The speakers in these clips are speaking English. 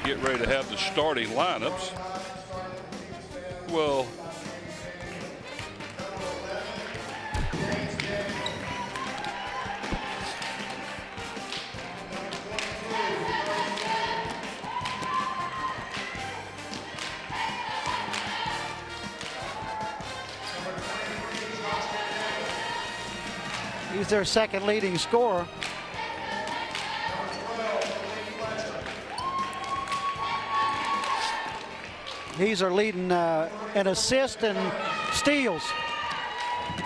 get ready to have the starting lineups. Well, he's their second leading scorer. He's our leading in assists and steals.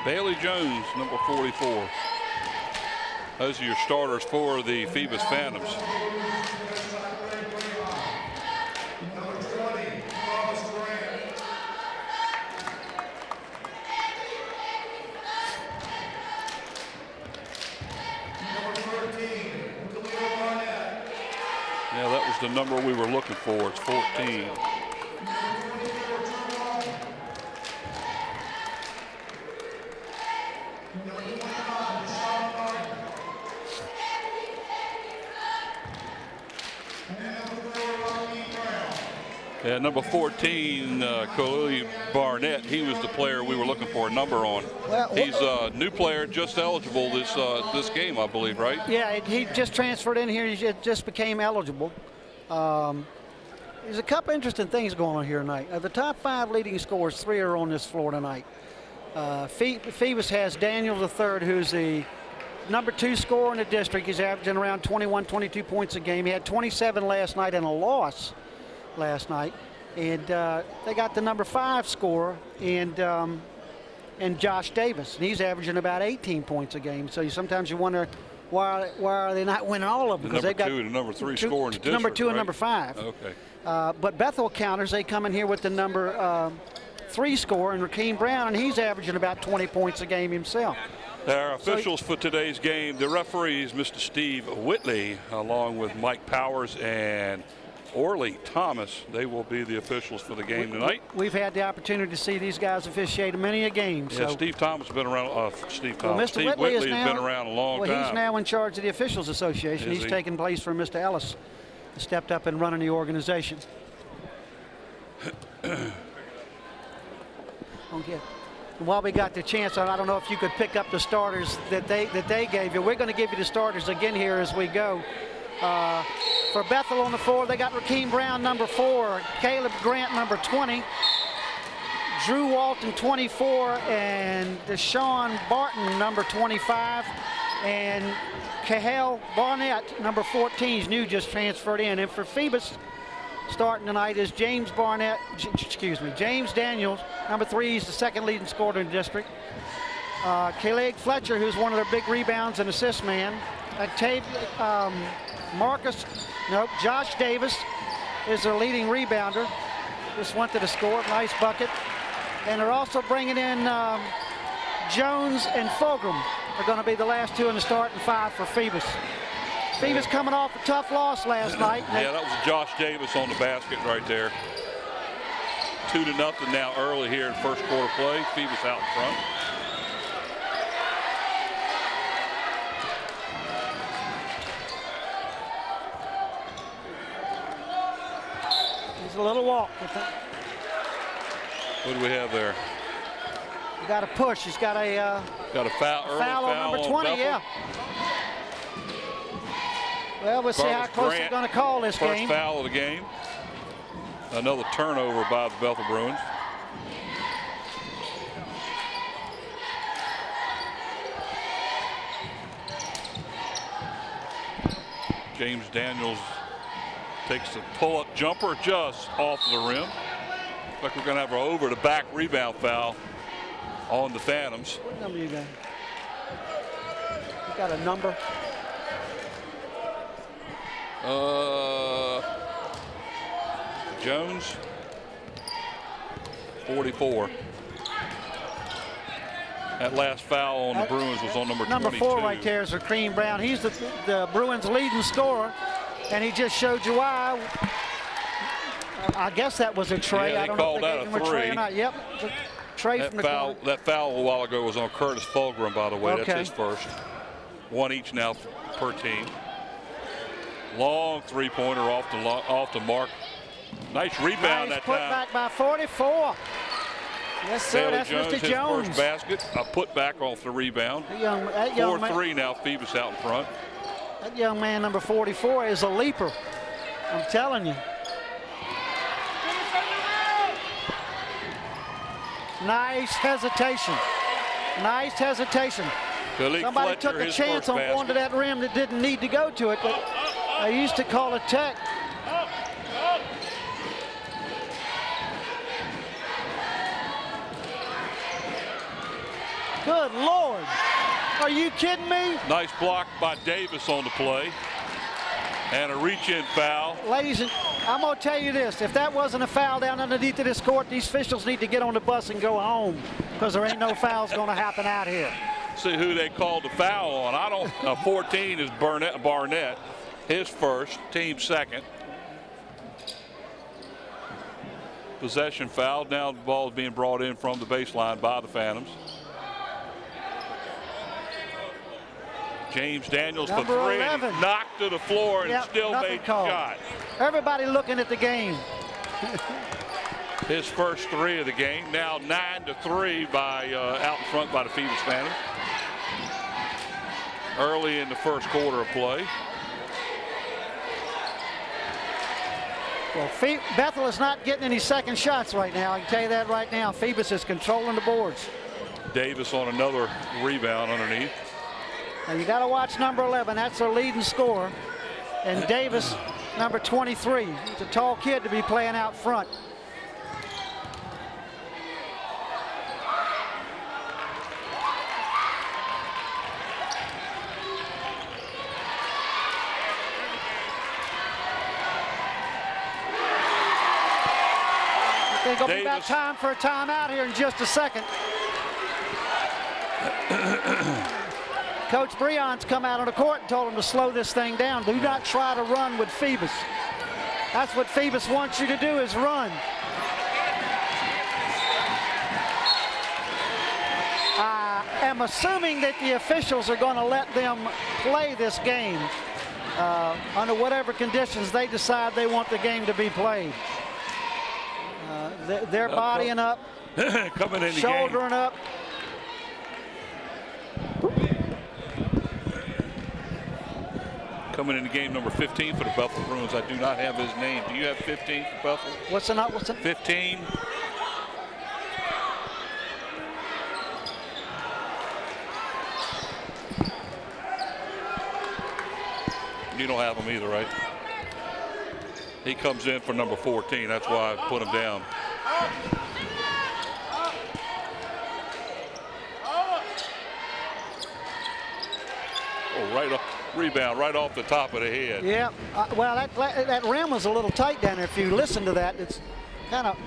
Bailey Jones, number 44. Those are your starters for the Phoebus Phantoms. Yeah, that was the number we were looking for. It's 14. Yeah, number 14, Khalil Barnett, he was the player we were looking for a number on. Well, he's a new player, just eligible this game, I believe, right? Yeah, he just transferred in here. He just became eligible. There's a couple interesting things going on here tonight. The top 5 leading scorers, 3 are on this floor tonight. Phoebus has Daniel III, who's the number 2 scorer in the district. He's averaging around 21, 22 points a game. He had 27 last night in a loss last night. And they got the number 5 scorer and Josh Davis, and he's averaging about 18 points a game. So sometimes you wonder why are they not winning all of them? Because they've got 2 and number 3 scorer in the district. Number 2 and right? number 5. Okay. But Bethel counters, they come in here with the number 3 scorer, and Rakeem Brown, and he's averaging about 20 points a game himself. Our officials for today's game, the referees, Mr. Steve Whitley, along with Mike Powers and Orly Thomas. They will be the officials for the game tonight. We've had the opportunity to see these guys officiate many a game. Yeah, so. Steve Thomas has been around. Steve Whitley has been around a long time. Well, he's now in charge of the Officials Association. He's he? taking place from Mr. Ellis, who stepped up and running the organization. Okay. While we got the chance, I don't know if you could pick up the starters that they gave you. We're going to give you the starters again here as we go. For Bethel on the floor, they got Rakeem Brown, number 4, Caleb Grant, number 20, Drew Walton, 24, and Deshaun Barton, number 25, and Kahel Barnett, number 14, is new, just transferred in. And for Phoebus, starting tonight is James Daniels, number 3, he's the second leading scorer in the district. Khalid Fletcher, who's one of their big rebounds and assist man. Josh Davis is their leading rebounder. Just went to the score, nice bucket. And they're also bringing in Jones and Fulgham. They're going to be the last 2 in the starting 5 for Phoebus. Phoebus coming off a tough loss last night. Yeah, that was Josh Davis on the basket right there. 2-0 now early here in first quarter play. Phoebus out in front. He's a little walk. What do we have there? He got a push. He's got a foul on number 20. Yeah. Well, we'll see how close they're going to call this game. First foul of the game. Another turnover by the Bethel Bruins. James Daniels takes a pull-up jumper just off the rim. Looks like we're going to have an over-the-back rebound foul on the Phantoms. What number you got? You got a number? Jones, 44. That last foul on the Bruins was on number 22. Number 4 right there is Rakeem Brown. He's the Bruins' leading scorer, and he just showed you why. I guess that was a tray. Yeah, I don't called know if they gave him a tray or not. Yep, tray from the corner. That foul a while ago was on Curtis Fulgham, by the way. Okay. That's his first. 1 each now per team. Long three-pointer off the mark. Nice rebound nice that put time. back by 44. Yes, sir. Bailey That's Jones, Mr. Jones. his first basket. A put back off the rebound. That young 4-3 now. Phoebus out in front. That young man, number 44, is a leaper. I'm telling you. Nice hesitation. Nice hesitation. Somebody Somebody took a chance on going to that rim that didn't need to go to it, but I used to call it tech. Good Lord. Are you kidding me? Nice block by Davis on the play. And a reach-in foul. Ladies, I'm going to tell you this. If that wasn't a foul down underneath of this court, these officials need to get on the bus and go home because there ain't no fouls going to happen out here. See who they called the foul on. 14 is Barnett. His first, team second. Possession foul. Now the ball is being brought in from the baseline by the Phantoms. James Daniels for Number three. 11. Knocked to the floor and Yep, still made the shot. Everybody looking at the game. His first three of the game. Now 9-3 by out in front by the Phoebus Phantoms. Early in the first quarter of play. Well, Bethel is not getting any second shots right now. I can tell you that right now. Phoebus is controlling the boards. Davis on another rebound underneath. Now you got to watch number 11. That's their leading scorer. And Davis, number 23. He's a tall kid to be playing out front. I think it'll be about time for a timeout here in just a second. Coach Breon's come out on the court and told him to slow this thing down. Do not try to run with Phoebus. That's what Phoebus wants you to do, is run. I am assuming that the officials are going to let them play this game under whatever conditions they decide they want the game to be played. They're bodying up, coming in, shouldering up. Coming in the game, number 15 for the Bethel Bruins. I do not have his name. Do you have 15 for Bethel? What's the 15? You don't have him either, right? He comes in for number 14. That's why I put him down. Oh, right off. Rebound right off the top of the head. Yeah, well, that rim was a little tight down there. If you listen to that, it's kind of.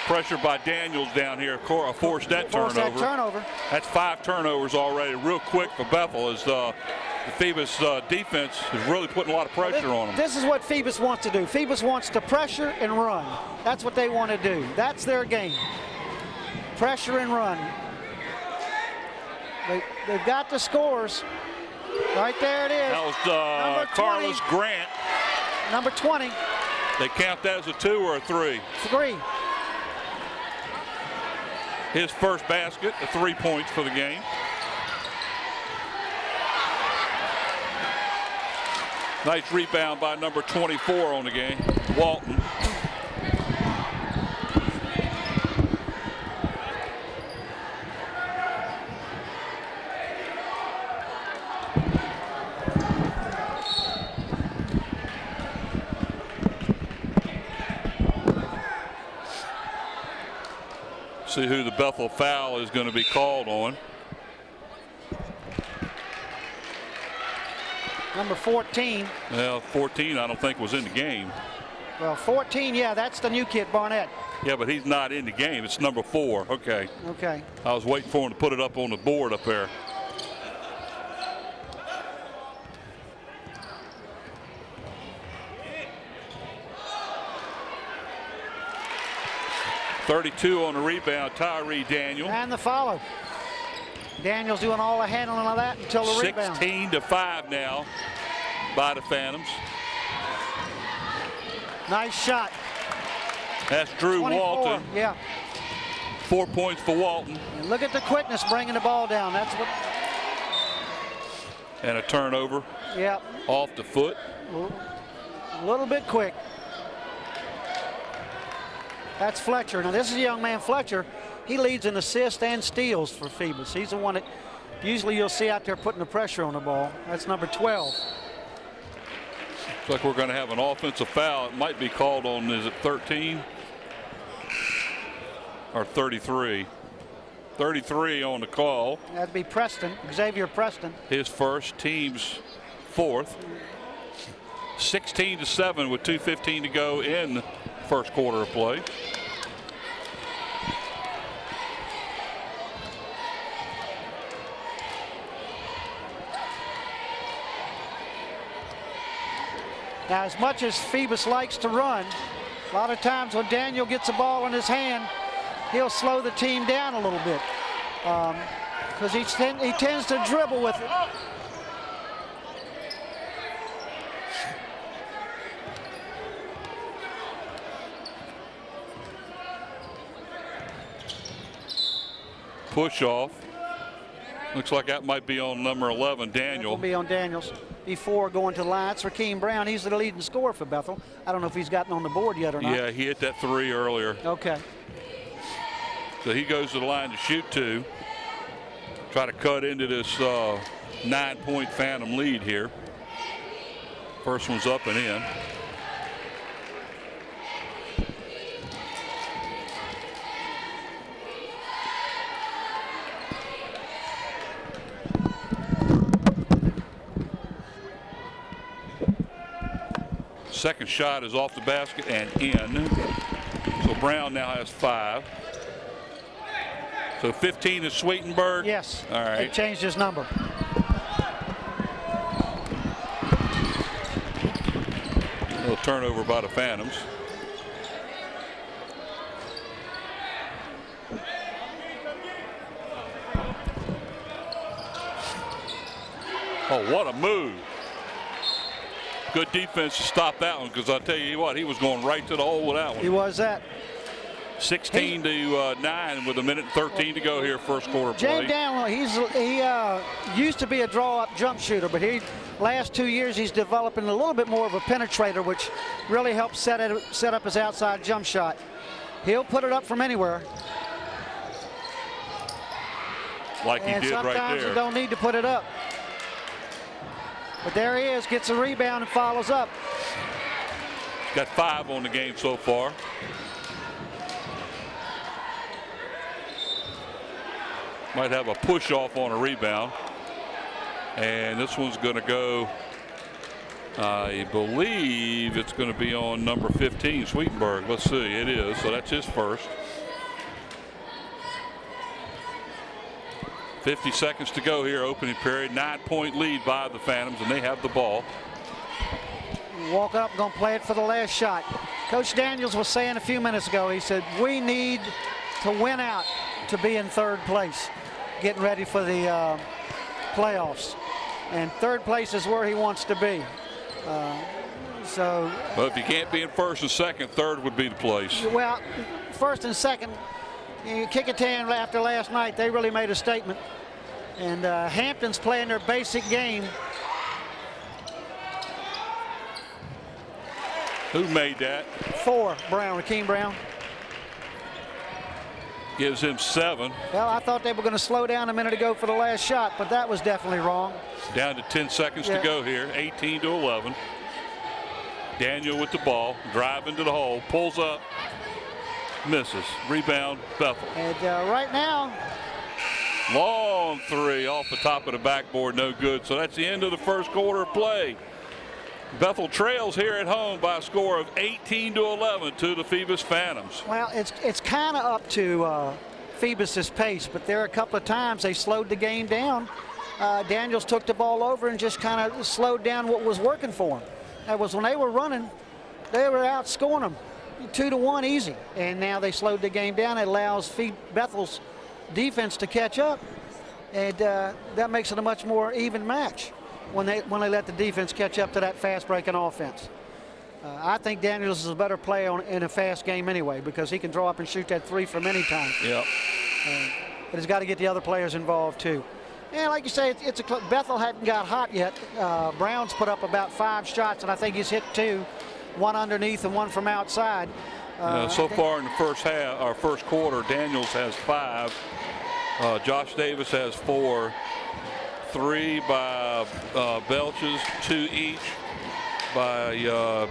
Pressure by Daniels down here. Forced that turnover. That's 5 turnovers already. Real quick for Bethel as the Phoebus defense is really putting a lot of pressure on them. This is what Phoebus wants to do. Phoebus wants to pressure and run. That's what they want to do. That's their game. Pressure and run. They've got the scores. Right there it is. That was Carlos Grant. Number 20. They count that as a 2 or a 3? 3. His first basket, 3 points for the game. Nice rebound by number 24 on the game, Walton. See who the Bethel foul is going to be called on. Number 14. Well, 14 I don't think was in the game. Well, 14, yeah, that's the new kid, Barnett. Yeah, but he's not in the game. It's number 4. Okay. Okay. I was waiting for him to put it up on the board up there. 32 on the rebound, Tyree Daniel. And the follow. Daniel's doing all the handling of that until the rebound. 16-5 now by the Phantoms. Nice shot. That's Drew 24, Walton. Yeah. 4 points for Walton. And look at the quickness bringing the ball down. That's what. And a turnover. Yeah. Off the foot. A little bit quick. That's Fletcher. Now this is a young man, Fletcher. He leads in assists and steals for Phoebus. He's the one that usually you'll see out there putting the pressure on the ball. That's number 12. Looks like we're going to have an offensive foul. It might be called on, is it 13 or 33? 33 on the call. That'd be Preston, Xavier Preston. His first, team's fourth. 16-7 with 2:15 to go in the first quarter of play. Now, as much as Phoebus likes to run, a lot of times when Daniel gets the ball in his hand, he'll slow the team down a little bit because he tends to dribble with it. Push off. Looks like that might be on number 11, Daniel. That will be on Daniels before going to the line. It's Rakeem Brown. He's the leading scorer for Bethel. I don't know if he's gotten on the board yet or not. Yeah, he hit that 3 earlier. Okay. So he goes to the line to shoot 2. Try to cut into this 9-point Phantom lead here. First one's up and in. Second shot is off the basket and in. So Brown now has 5. So 15 is Sweetenberg. Yes. All right. He changed his number. A little turnover by the Phantoms. Oh, what a move. Good defense to stop that one, because I'll tell you what, he was going right to the hole with that one. He was that. 16 to 9 with 1:13 to go here, first quarter play. James Daniel, he used to be a draw-up jump shooter, but last 2 years he's developing a little bit more of a penetrator, which really helps set up his outside jump shot. He'll put it up from anywhere. Like he did right there. Sometimes you don't need to put it up. But there he is, gets a rebound and follows up. Got 5 on the game so far. Might have a push off on a rebound. And this one's going to go, I believe it's going to be on number 15, Sweetenberg. Let's see, it is. So that's his first. 50 seconds to go here, opening period. 9-point lead by the Phantoms, and they have the ball. Walk up, going to play it for the last shot. Coach Daniels was saying a few minutes ago, he said, we need to win out to be in third place, getting ready for the playoffs. And third place is where he wants to be. Well, if you can't be in first and second, third would be the place. Well, first and second, you kick a tan after last night, they really made a statement. And Hampton's playing their basic game. Who made that? 4, Brown, Rakeem Brown. Gives him 7. Well, I thought they were going to slow down a minute ago for the last shot, but that was definitely wrong. Down to 10 seconds to go here, 18 to 11. Daniel with the ball, driving to the hole, pulls up, misses. Rebound, Bethel. And right now, long 3 off the top of the backboard, no good. So that's the end of the first quarter of play. Bethel trails here at home by a score of 18 to 11 to the Phoebus Phantoms. Well, it's kind of up to Phoebus's pace, but there are a couple of times they slowed the game down. Daniels took the ball over and just kind of slowed down what was working for him. That was when they were running, they were outscoring them. 2-1 easy. And now they slowed the game down. It allows Bethel's defense to catch up, and that makes it a much more even match when they let the defense catch up to that fast breaking offense. I think Daniels is a better player in a fast game anyway, because he can draw up and shoot that three from any time. Yep. But he's got to get the other players involved too. And like you say, Bethel hadn't got hot yet. Brown's put up about 5 shots, and I think he's hit 2, one underneath and one from outside. So far in the first half, or first quarter, Daniels has 5. Josh Davis has 4. 3 by Belches, 2 each by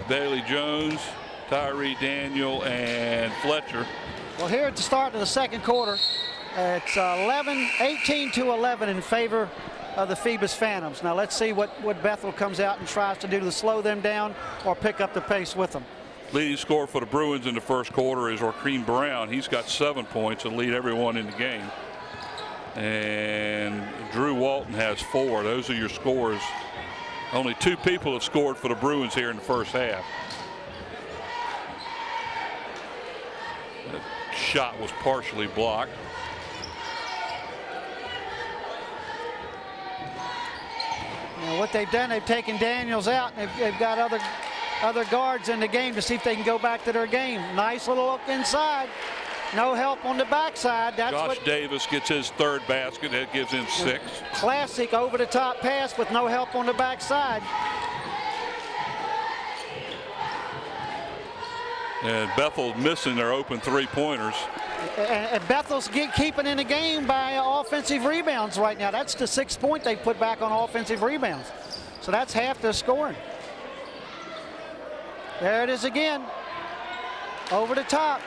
Bailey Jones, Tyree Daniel, and Fletcher. Well, here at the start of the second quarter, it's 18-11 in favor of the Phoebus Phantoms. Now let's see what Bethel comes out and tries to do to slow them down or pick up the pace with them. Leading scorer for the Bruins in the first quarter is Orkeem Brown. He's got 7 points and lead everyone in the game. And Drew Walton has 4. Those are your scores. Only 2 people have scored for the Bruins here in the first half. That shot was partially blocked. Now what they've done, they've taken Daniels out, and they've got other guards in the game to see if they can go back to their game. Nice little look inside. No help on the backside. Josh Davis gets his 3rd basket. That gives him 6. Classic over-the-top pass with no help on the backside. And Bethel's missing their open 3-pointers. And Bethel's keeping in the game by offensive rebounds right now. That's the 6th point they've put back on offensive rebounds. So that's half their scoring. There it is again. Over the top.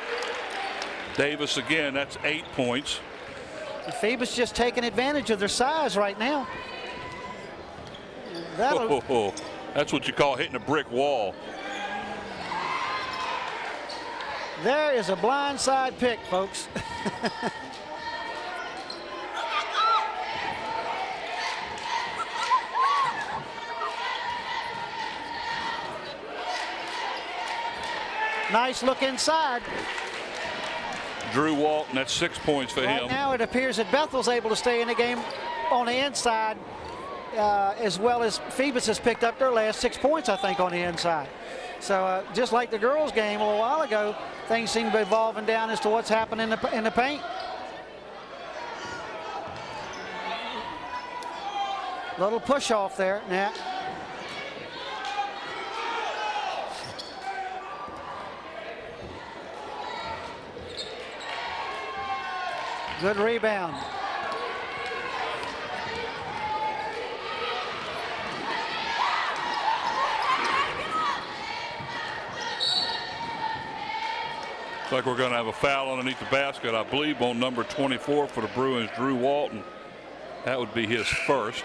Davis again, that's 8 points. And Phoebus just taking advantage of their size right now. That's what you call hitting a brick wall. There is a blindside pick, folks. Nice look inside. Drew Walton, that's 6 points for him. Right now it appears that Bethel's able to stay in the game on the inside, as well as Phoebus has picked up their last 6 points, I think, on the inside. So just like the girls' game a little while ago, things seem to be evolving down as to what's happening in the paint. Little push off there. Now. Good rebound. Looks like we're going to have a foul underneath the basket, I believe, on number 24 for the Bruins, Drew Walton. That would be his first.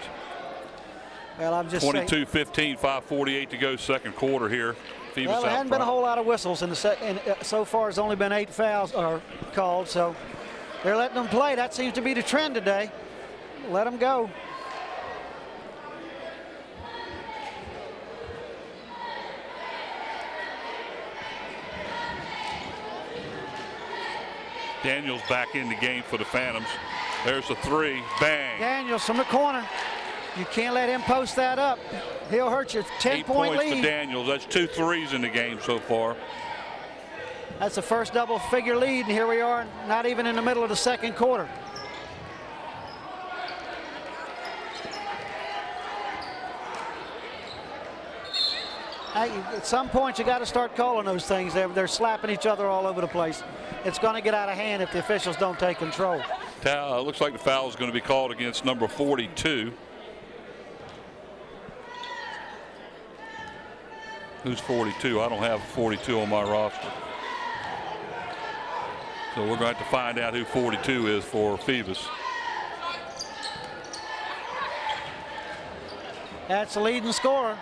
Well, I'm just 22-15, 5:48 to go, second quarter here. Phoebus well, there hasn't been a whole lot of whistles in the so far. It's only been 8 fouls are called, so they're letting them play. That seems to be the trend today. Let them go. Daniels back in the game for the Phantoms. There's a 3. Bang. Daniels from the corner. You can't let him post that up. He'll hurt you. 10-point lead. 8 points for Daniels. That's 2 threes in the game so far. That's the first double-figure lead, and here we are, not even in the middle of the second quarter. At some point, you got to start calling those things. They're slapping each other all over the place. It's going to get out of hand if the officials don't take control. Looks like the foul is going to be called against number 42. Who's 42? I don't have 42 on my roster. So we're going to have to find out who 42 is for Phoebus. That's the leading scorer.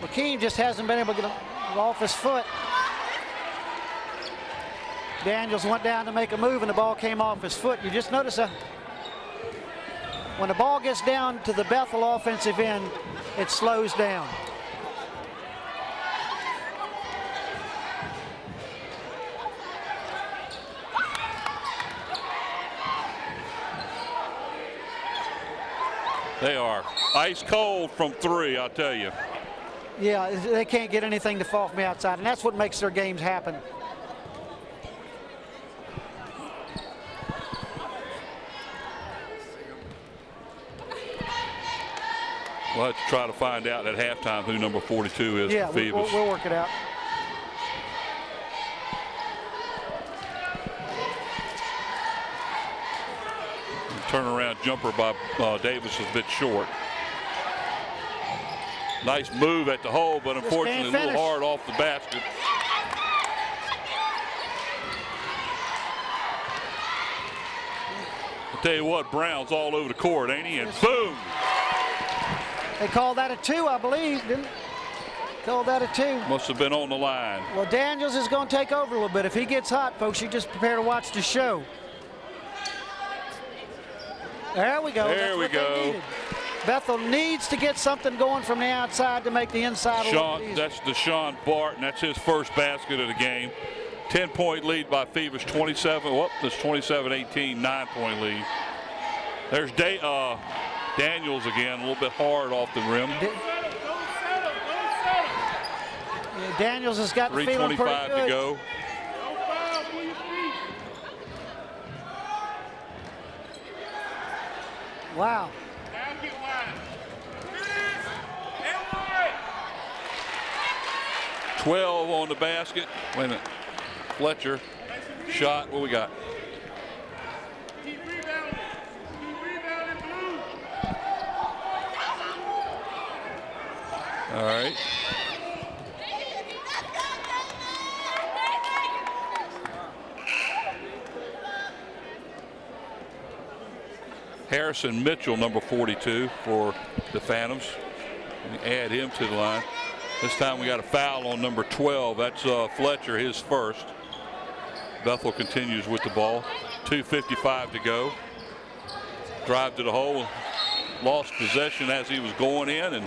McKean just hasn't been able to get off his foot. Daniels went down to make a move, and the ball came off his foot. You just notice When the ball gets down to the Bethel offensive end, it slows down. They are ice cold from 3, I'll tell you. Yeah, they can't get anything to fall from the outside, and that's what makes their games happen. We'll have to try to find out at halftime who number 42 is for Phoebus. We'll work it out. Turnaround jumper by Davis is a bit short. Nice move at the hole, but unfortunately a little hard off the basket. I'll tell you what, Brown's all over the court, ain't he? And boom! They called that a 2, I believe, didn't they? Called that a 2. Must have been on the line. Well, Daniels is going to take over a little bit. If he gets hot, folks, you just prepare to watch the show. There we go. There we go. Bethel needs to get something going from the outside to make the inside a little easier. That's Deshaun Barton. That's his first basket of the game. 10-point lead by Phoebus. 27. Whoop, that's 27-18. 9-point lead. There's Daniels again, a little bit hard off the rim. Yeah, Daniels has got the feeling pretty good. 3:25 to go. Wow. 12 on the basket. Wait a minute. Fletcher shot. What we got? All right. Harrison Mitchell, number 42 for the Phantoms. We add him to the line. This time we got a foul on number 12. That's Fletcher, his first. Bethel continues with the ball. 2:55 to go. Drive to the hole. Lost possession as he was going in, and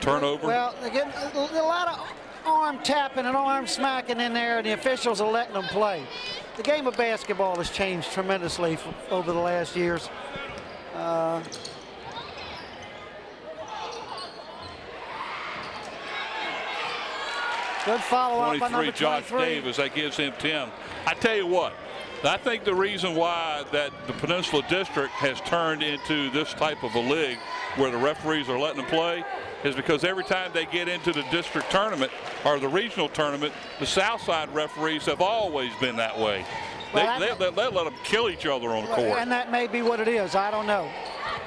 turnover. Well, they're getting a lot of arm tapping and arm smacking in there, and the officials are letting them play. The game of basketball has changed tremendously over the last years. Good follow-up by number 23. Josh Davis, that gives him 10. I tell you what, I think the reason why that the Peninsula District has turned into this type of a league where the referees are letting them play is because every time they get into the district tournament or the regional tournament, the Southside referees have always been that way. Well, they let them kill each other on the court. And that may be what it is. I don't know.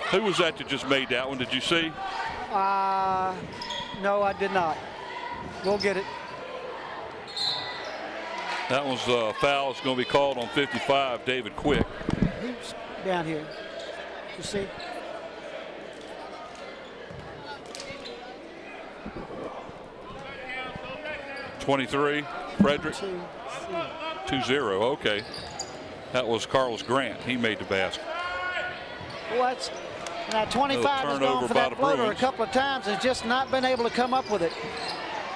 Who was that just made that one? Did you see? No, I did not. We'll get it. That was a foul. It's going to be called on 55, David Quick. Who's down here? You see? .23, Frederick. 2-0, okay. That was Carlos Grant. He made the basket. Well, now 25 has gone for that floater a couple of times and just not been able to come up with it.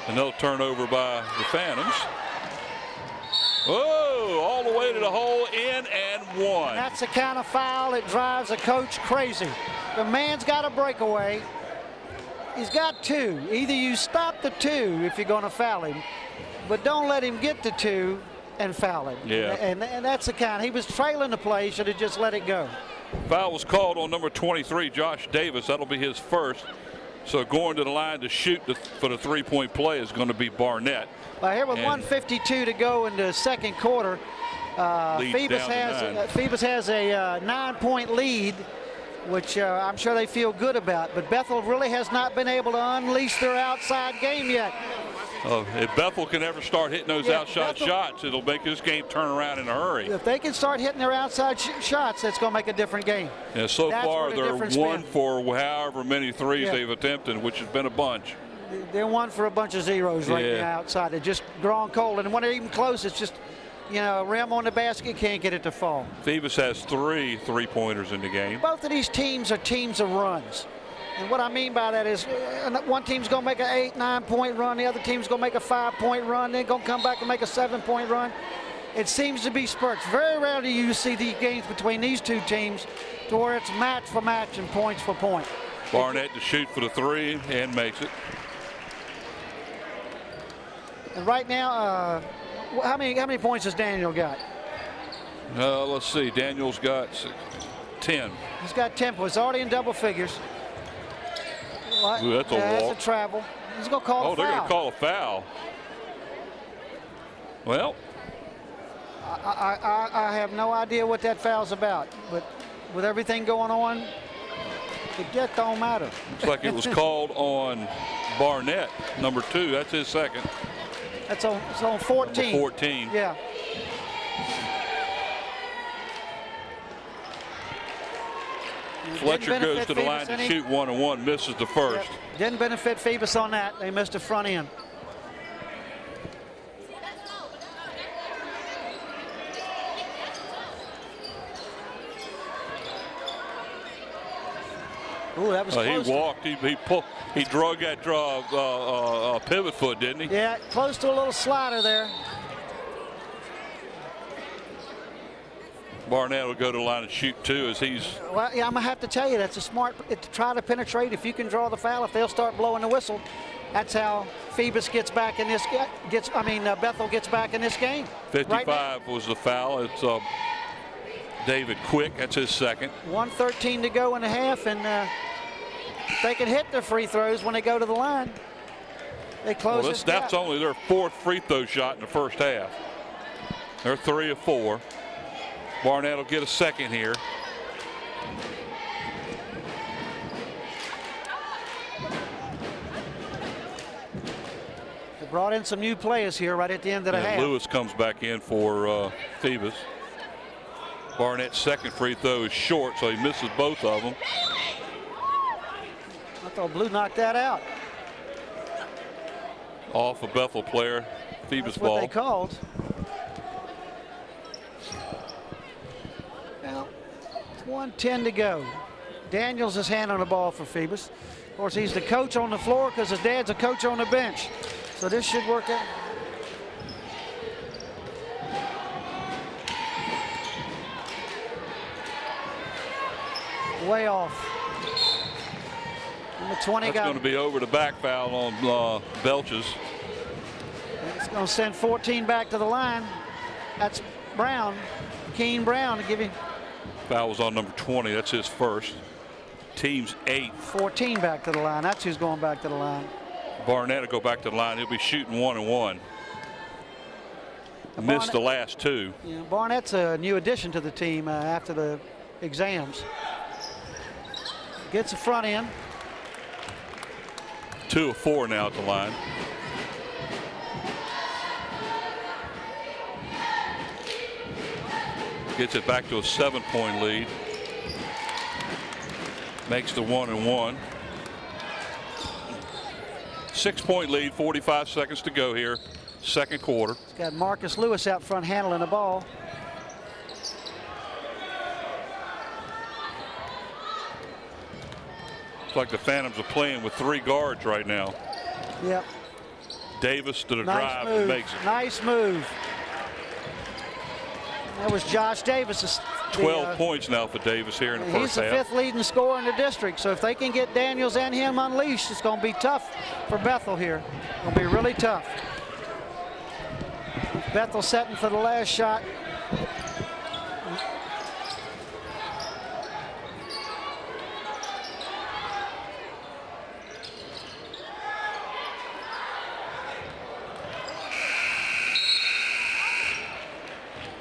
Another turnover by the Phantoms. Oh, all the way to the hole, in and one. And that's the kind of foul that drives a coach crazy. The man's got a breakaway. He's got 2. Either you stop the 2 if you're going to foul him, but don't let him get to 2 and foul him. Yeah. And that's the kind. He was trailing the play. He should have just let it go. Foul was called on number 23, Josh Davis. That'll be his first. So going to the line to shoot for the three-point play is going to be Barnett. Well, here with 1:52 to go in the second quarter, Phoebus has a 9-point lead, which I'm sure they feel good about. But Bethel really has not been able to unleash their outside game yet. If Bethel can ever start hitting those shots, it'll make this game turn around in a hurry. If they can start hitting their outside shots, that's going to make a different game. Yeah, so far they're 1 for however many threes they've attempted, which has been a bunch. They're 1 for a bunch of zeros right now outside. They're just growing cold, and when they're even close, it's just you know, rim on the basket, can't get it to fall. Phoebus has 3 3-pointers in the game. Both of these teams are teams of runs. And what I mean by that is one team's going to make an 8-9 point run. The other team's going to make a 5-point run. They're going to come back and make a 7-point run. It seems to be spurts. Very rarely you see these games between these two teams to where it's match for match and points for point. Barnett to shoot for the 3 and makes it. And right now, how many points has Daniel got? Let's see. Daniel's got 10. He's got 10 points. He's already in double figures. Ooh, that's a walk. That's a travel. He's going to call a foul. Oh, they're going to call a foul. Well, I have no idea what that foul's about, but with everything going on, it don't matter. Looks like it was called on Barnett, number 2. That's his second. It's on 14. Number 14. Yeah. Fletcher goes to the line to shoot 1-on-1, misses the first. Yep. Didn't benefit Phoebus on that. They missed the front end. Ooh, that was close. He walked. He drug that pivot foot, didn't he? Yeah, close to a little slider there. Barnett will go to the line and shoot 2 as he's. Well, yeah, I'm gonna have to tell you that's a smart to try to penetrate. If you can draw the foul, if they'll start blowing the whistle, that's how Phoebus gets back in this. Bethel gets back in this game. 55 was the foul. It's David Quick. That's his second. 1:13 to go in the half, and if they can hit their free throws when they go to the line, they close this gap. That's only their 4th free throw shot in the first half. They're 3 of 4. Barnett will get a second here. They brought in some new players here right at the end of the half. Lewis comes back in for Phoebus. Barnett's second free throw is short, so he misses both of them. I thought Blue knocked that out. Off a Bethel player, Phoebus That's ball. what they called. Well, 1:10 to go. Daniels is handling the ball for Phoebus. Of course, he's the coach on the floor because his dad's a coach on the bench. So this should work out. Way off. Number 20 That's going to be over the back foul on Belches. It's going to send 14 back to the line. That's Brown, Keen Brown, to give him. Foul was on number 20. That's his first. Team's 8th. 14 back to the line. That's who's going back to the line. Barnett will go back to the line. He'll be shooting 1-on-1. Missed the last 2. Yeah, Barnett's a new addition to the team after the exams. Gets the front end. 2 of 4 now at the line. Gets it back to a 7-point lead. Makes the 1-and-1. 6-point lead, 45 seconds to go here, second quarter. It's got Marcus Lewis out front handling the ball. It's like the Phantoms are playing with 3 guards right now. Yep. Davis to the drive and makes it. Nice move. That was Josh Davis. 12 points now for Davis here in the first half. He's the 5th leading scorer in the district. So if they can get Daniels and him unleashed, it's going to be tough for Bethel here. It's going to be really tough. Bethel setting for the last shot.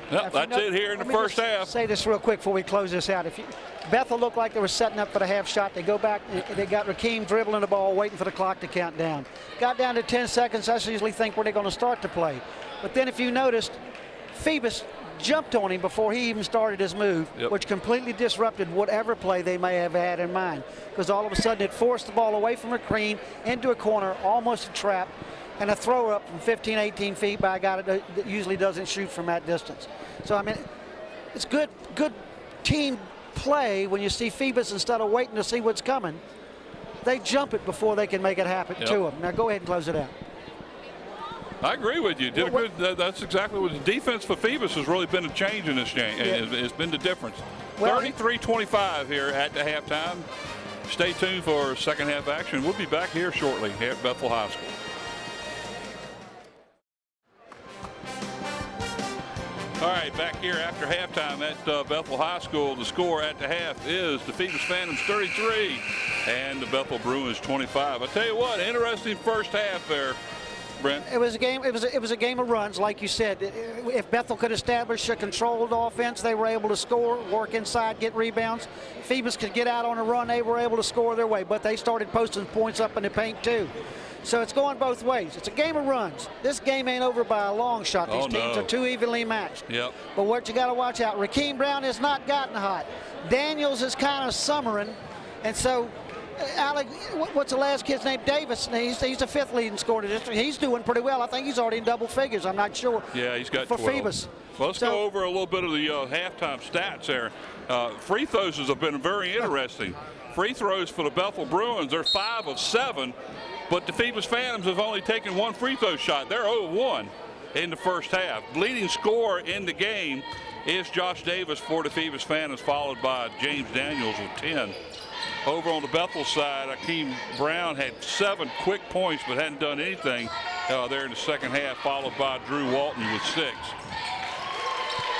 Yep, that's it here in the first half. Say this real quick before we close this out. Bethel looked like they were setting up for the half shot. They go back. They got Rakeem dribbling the ball, waiting for the clock to count down. Got down to 10 seconds. I usually think where they're going to start to play. But then if you noticed, Phoebus jumped on him before he even started his move, which completely disrupted whatever play they may have had in mind. Because all of a sudden it forced the ball away from Rakeem into a corner, almost a trap. and a throw up from 15, 18 feet by a guy that usually doesn't shoot from that distance. So, I mean, it's good team play when you see Phoebus, instead of waiting to see what's coming, they jump it before they can make it happen to them. Now go ahead and close it out. I agree with you. Did a good. That's exactly what the defense for Phoebus has really been a change in this game. It's been the difference. 33-25 here at the halftime. Stay tuned for second half action. We'll be back here shortly at Bethel High School. All right, back here after halftime at Bethel High School. The score at the half is the Phoebus Phantoms 33 and the Bethel Bruins 25. I tell you what, interesting first half there, Brent. It was a game. It was a game of runs, like you said. If Bethel could establish a controlled offense, they were able to score, work inside, get rebounds. Phoebus could get out on a run. They were able to score their way, but they started posting points up in the paint too. So it's going both ways. It's a game of runs. This game ain't over by a long shot. These teams are too evenly matched. Yep. But what you got to watch out, Rakeem Brown has not gotten hot. Daniels is kind of summering, and so Alec, what's the last kid's name? Davis. He's the fifth leading scorer in the district. He's doing pretty well. I think he's already in double figures. I'm not sure. Yeah, he's got for 12. Phoebus. Well, let's go over a little bit of the halftime stats there. Free throws have been very interesting. Free throws for the Bethel Bruins, they're 5 of 7, but the Phoebus Phantoms have only taken 1 free throw shot. They're 0-1 in the first half. Leading scorer in the game is Josh Davis for the Phoebus Phantoms, followed by James Daniels with 10. Over on the Bethel side, Rakeem Brown had 7 quick points but hadn't done anything there in the second half, followed by Drew Walton with 6.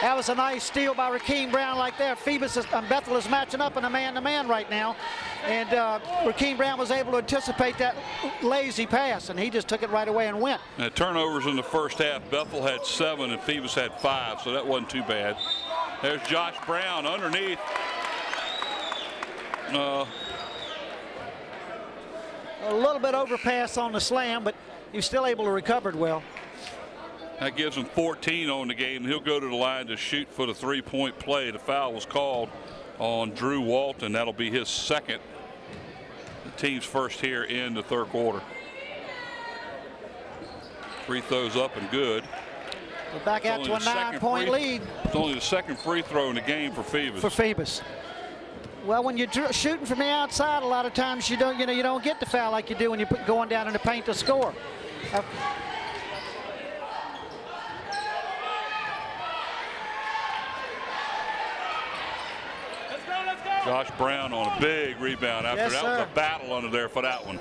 That was a nice steal by Rakeem Brown like that. Bethel is matching up in a man-to-man right now. And Rakeem Brown was able to anticipate that lazy pass, and he just took it right away and went. And turnovers in the first half, Bethel had 7 and Phoebus had 5, so that wasn't too bad. There's Josh Brown underneath. A little bit overpass on the slam, but he was still able to recover it well. That gives him 14 on the game. He'll go to the line to shoot for the 3-point play. The foul was called on Drew Walton. That'll be his second. The team's first here in the third quarter. Free throws up and good. We're back out to a 9-point lead. It's only the second free throw in the game for Phoebus. Well, when you're shooting from the outside, a lot of times you don't get the foul like you do when you're going down in the paint to score. Josh Brown on a big rebound after that was a battle under there for that one.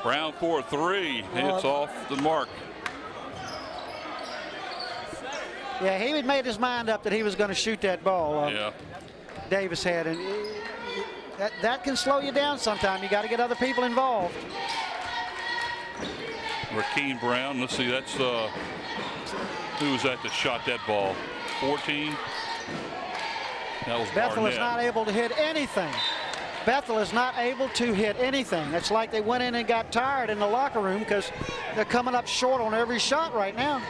Brown for a 3. It's off the mark. Yeah, he had made his mind up that he was going to shoot that ball. Davis had, and that can slow you down sometime. You got to get other people involved. Rakeem Brown, let's see, that's who was that shot that ball? 14. That was Bethel Barnett. is not able to hit anything. Bethel is not able to hit anything. It's like they went in and got tired in the locker room because they're coming up short on every shot right now.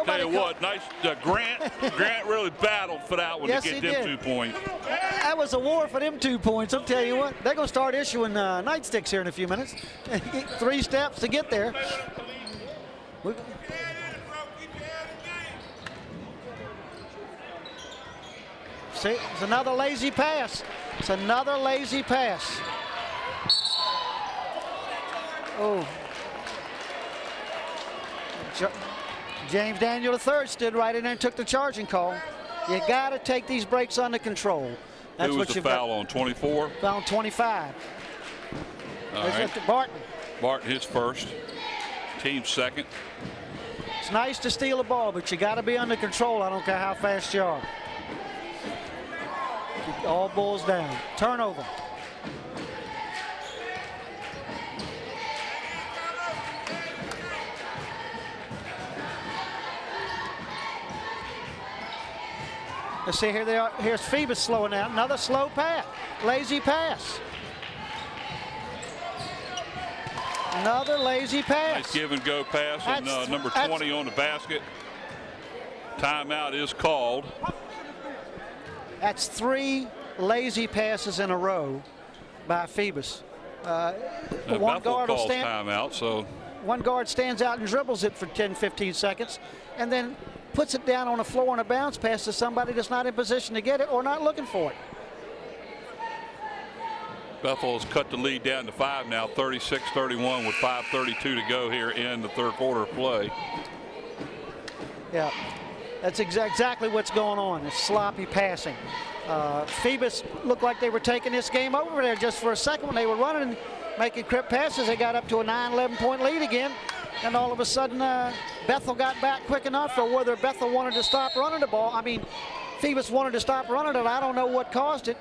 Tell you what, nice. Grant really battled for that one to get them 2 points. That was a war for them 2 points. I'll tell you what, they're going to start issuing nightsticks here in a few minutes. 3 steps to get there. See, it's another lazy pass. It's another lazy pass. Oh. James Daniel III stood right in there and took the charging call. You got to take these breaks under control. That's Who was what the foul on 24? Foul on 25. All right. Barton. Barton his first. Team second. It's nice to steal a ball, but you got to be under control. I don't care how fast you are. Keep all balls down. Turnover. Let's see, here they are. Here's Phoebus slowing down. Another slow pass. Lazy pass. Another lazy pass. Nice give and go pass, and number 20 on the basket. Timeout is called. That's 3 lazy passes in a row by Phoebus. One guard will stand. Timeout, so one guard stands out and dribbles it for 10, 15 seconds, and then puts it down on the floor on a bounce pass to somebody that's not in position to get it or not looking for it. Bethel has cut the lead down to 5 now, 36-31 with 5:32 to go here in the third quarter of play. Yeah, that's exactly what's going on. It's sloppy passing. Phoebus looked like they were taking this game over there just for a second when they were running and making quick passes. They got up to a 9-11 point lead again. And all of a sudden, Bethel got back quick enough, or whether Bethel wanted to stop running the ball. I mean, Phoebus wanted to stop running it. I don't know what caused it.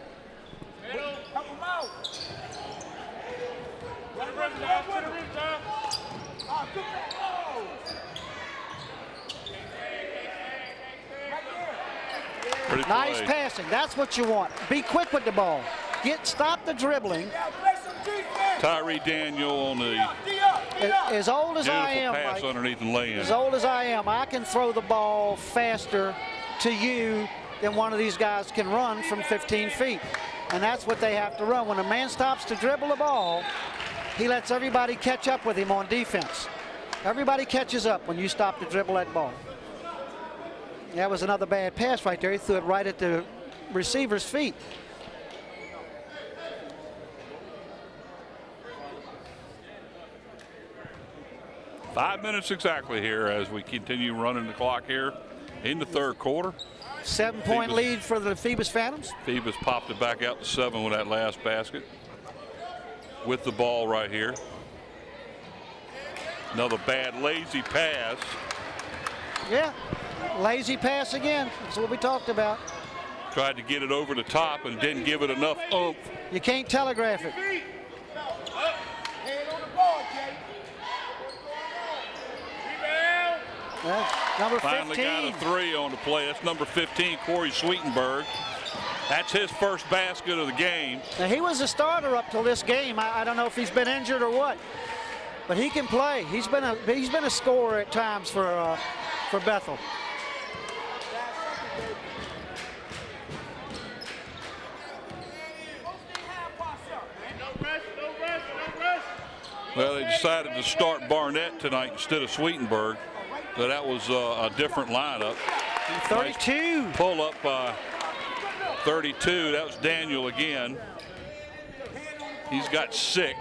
Nice passing. That's what you want. Be quick with the ball. Stop the dribbling. Tyree Daniel on the as old as I am, pass underneath and lay in. As old as I am, I can throw the ball faster to you than one of these guys can run from 15 feet. And that's what they have to run. When a man stops to dribble the ball, he lets everybody catch up with him on defense. Everybody catches up when you stop to dribble that ball. That was another bad pass right there. He threw it right at the receiver's feet. Five minutes exactly here as we continue running the clock here in the third quarter. 7-point lead for the Phoebus Phantoms. Phoebus popped it back out to 7 with that last basket. With the ball right here. Another bad lazy pass. Yeah, lazy pass again. That's what we talked about. Tried to get it over the top and didn't give it enough oomph. You can't telegraph it. That's number 15. Finally got a 3 on the play. That's number 15, Corey Sweetenberg. That's his first basket of the game. Now, he was a starter up till this game. I don't know if he's been injured or what, but he can play. He's been a scorer at times for Bethel. Well, they decided to start Barnett tonight instead of Sweetenberg. So that was a different lineup. 32. Nice pull up by 32. That was Daniel again. He's got 6.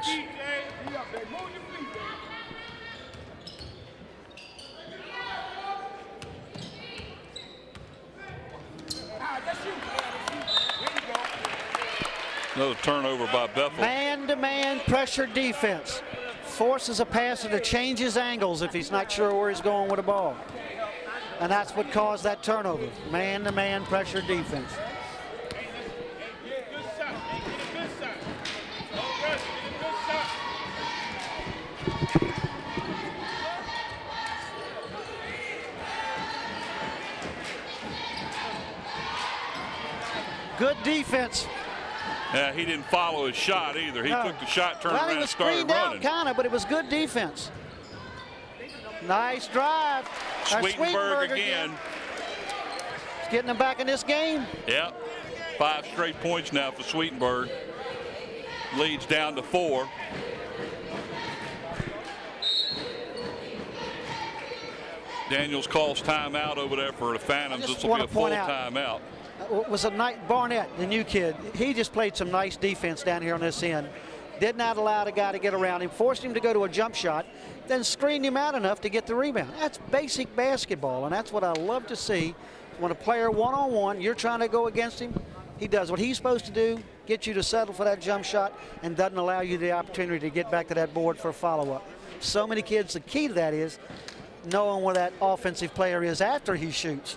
Another turnover by Bethel. Man-to-man pressure defense. Forces a passer to change his angles if he's not sure where he's going with the ball. And that's what caused that turnover. Man-to-man pressure defense. Good defense. Yeah, he didn't follow his shot either. He took the shot, turned around, and started running. Kind of, but it was good defense. Nice drive. Sweetenberg again. He's getting him back in this game. Yeah, 5 straight points now for Sweetenberg. Leads down to 4. Daniels calls timeout over there for the Phantoms. This will be a full timeout. Was a night Barnett, the new kid. He just played some nice defense down here on this end. Did not allow the guy to get around him, forced him to go to a jump shot, then screened him out enough to get the rebound. That's basic basketball, and that's what I love to see. When a player one-on-one, you're trying to go against him, he does what he's supposed to do, get you to settle for that jump shot, and doesn't allow you the opportunity to get back to that board for a follow-up. So many kids, the key to that is knowing where that offensive player is after he shoots,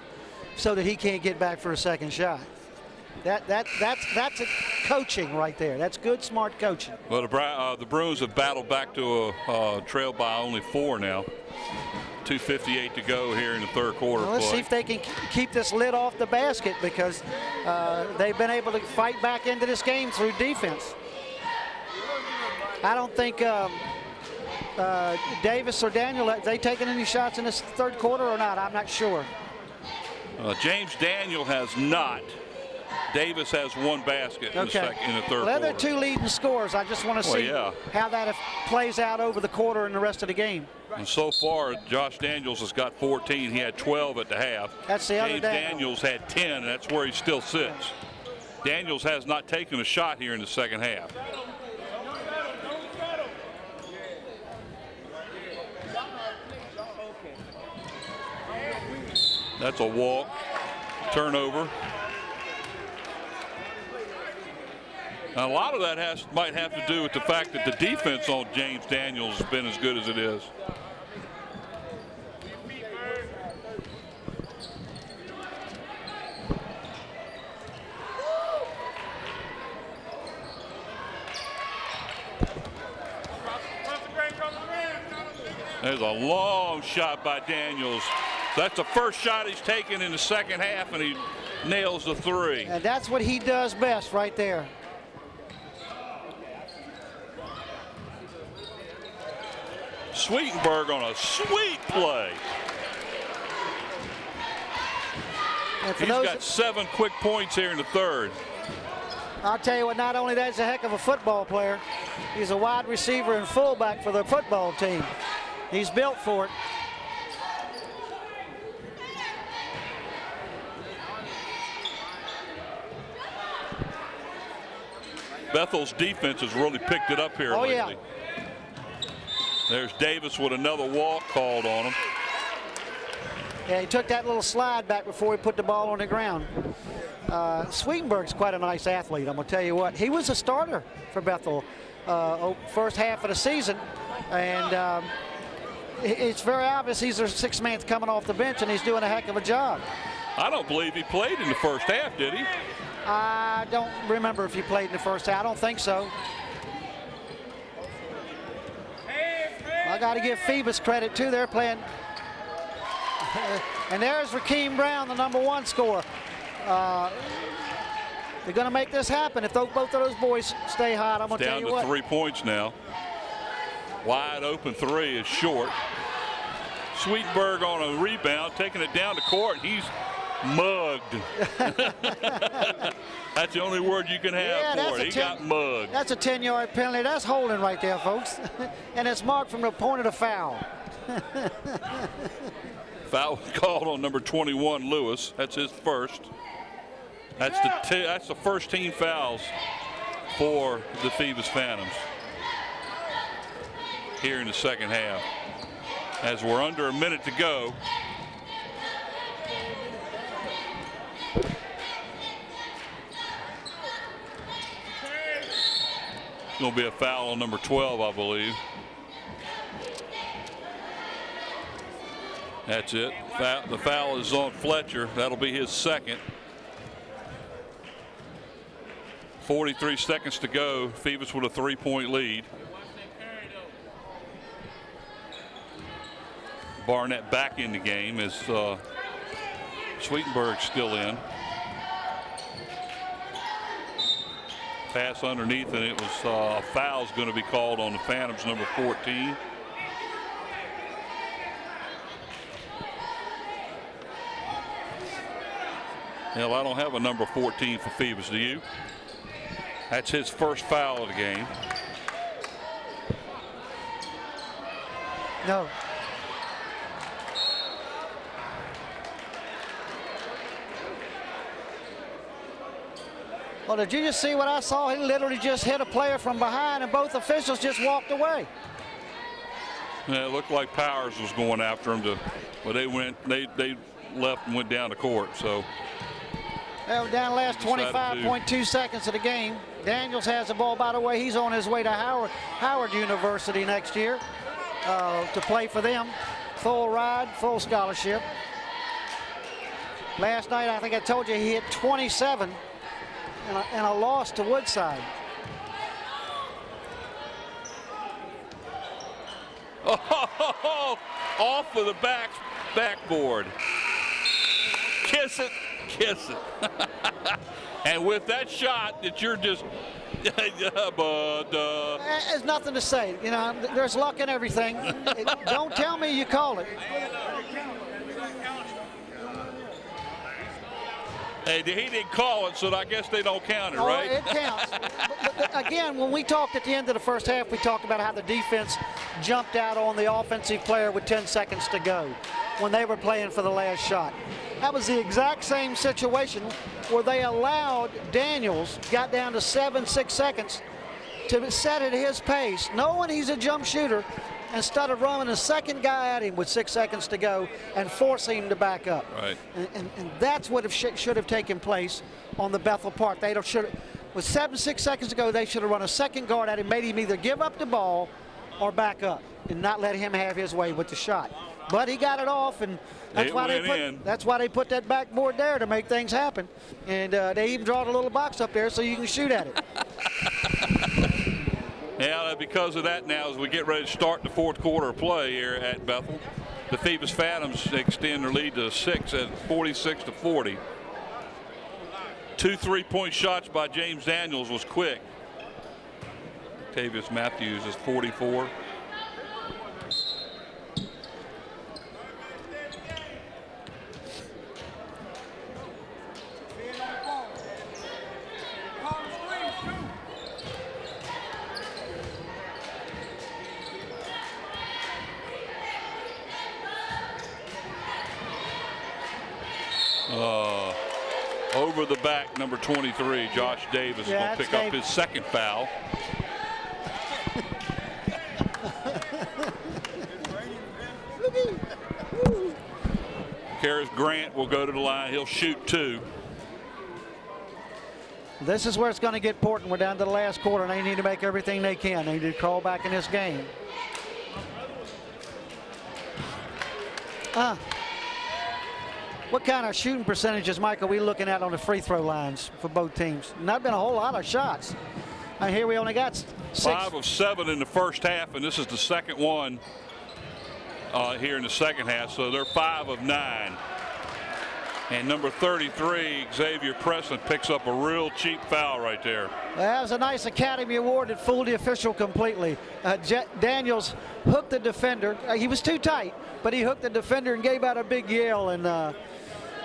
so that he can't get back for a second shot. That's a coaching right there. That's good, smart coaching. Well, the Bruins have battled back to a trail by only 4 now. 2:58 to go here in the third quarter. Well, let's see if they can keep this lid off the basket, because they've been able to fight back into this game through defense. I don't think Davis or Daniel, have they taken any shots in this third quarter or not? I'm not sure. James Daniel has not. Davis has one basket in the third quarter. Well, they're two leading scorers. I just want to see how that plays out over the quarter and the rest of the game. And so far, Josh Daniels has got 14. He had 12 at the half. That's the other James Daniels had 10, and that's where he still sits. Daniels has not taken a shot here in the second half. That's a walk, turnover. Now, a lot of that might have to do with the fact that the defense on James Daniels has been as good as it is. There's a long shot by Daniels. That's the first shot he's taken in the second half, and he nails the three. And that's what he does best right there. Sweetenberg on a sweet play. He's got 7 quick points here in the third. I'll tell you what, not only that, he's a heck of a football player. He's a wide receiver and fullback for the football team. He's built for it. Bethel's defense has really picked it up here lately. Yeah. There's Davis with another walk called on him. Yeah, he took that little slide back before he put the ball on the ground. Sweetenberg's quite a nice athlete, I'm going to tell you what. He was a starter for Bethel first half of the season, and it's very obvious he's their sixth man coming off the bench, and he's doing a heck of a job. I don't believe he played in the first half, did he? I don't remember if he played in the first half. I don't think so. I got to give Phoebus credit, too. They're playing. And there's Rakeem Brown, the #1 scorer. They're going to make this happen if both of those boys stay hot. I'm going to tell you what. Down to 3 points now. Wide open three is short. Sweetenberg on a rebound, taking it down the court. He's mugged. That's the only word you can have for it. He got mugged. That's a 10-yard penalty. That's holding right there, folks. And it's marked from the point of the foul. Foul called on number 21, Lewis. That's his first. That's the first team fouls for the Phoebus Phantoms here in the second half. As we're under a minute to go. It's going to be a foul on number 12, I believe. That's it. The foul is on Fletcher. That'll be his second. 43 seconds to go. Phoebus with a 3-point lead. Barnett back in the game as Sweetenberg's still in. Pass underneath, and it was a foul's going to be called on the Phantoms, number 14. Hell, I don't have a number 14 for Phoebus, do you? That's his first foul of the game. No. Well, did you just see what I saw? He literally just hit a player from behind, and both officials just walked away. Yeah, it looked like Powers was going after him, but they left and went down the court. So well, down the last 25.2 seconds of the game. Daniels has the ball. By the way, he's on his way to Howard University next year to play for them. Full ride, full scholarship. Last night, I think I told you, he hit 27 and a loss to Woodside. Oh, off of the backboard. Kiss it, kiss it. And with that shot that you're just, there's nothing to say. You know, there's luck in everything. Don't tell me you call it. Hey, he didn't call it, so I guess they don't count it, right? It counts. but again, when we talked at the end of the first half, we talked about how the defense jumped out on the offensive player with 10 seconds to go when they were playing for the last shot. That was the exact same situation where they allowed Daniels, got down to 7-6 seconds, to set at his pace, knowing he's a jump shooter, and started running a second guy at him with 6 seconds to go and forcing him to back up. Right. And that's what should have taken place on the Bethel part. They should, with 7-6 seconds to go, they should have run a second guard at him, made him either give up the ball or back up, and not let him have his way with the shot. But he got it off, and that's why they put that backboard there to make things happen. And they even drawed a little box up there so you can shoot at it. Yeah, because of that now, as we get ready to start the fourth quarter of play here at Bethel, the Phoebus Phantoms extend their lead to 6 at 46-40. 2 3-point shots by James Daniels was quick. Tavius Matthews is 44. Over the back, number 23, Josh Davis will pick up his second foul. Karis Grant will go to the line. He'll shoot 2. This is where it's going to get important. We're down to the last quarter, and they need to make everything they can. They need to crawl back in this game. What kind of shooting percentages, Mike, are we looking at on the free throw lines for both teams? Not been a whole lot of shots. Here we only got 6. 5 of 7 in the first half, and this is the second one here in the second half. So they're 5 of 9. And number 33, Xavier Preston, picks up a real cheap foul right there. That was a nice Academy Award that fooled the official completely. Daniels hooked the defender. He was too tight, but he hooked the defender and gave out a big yell, and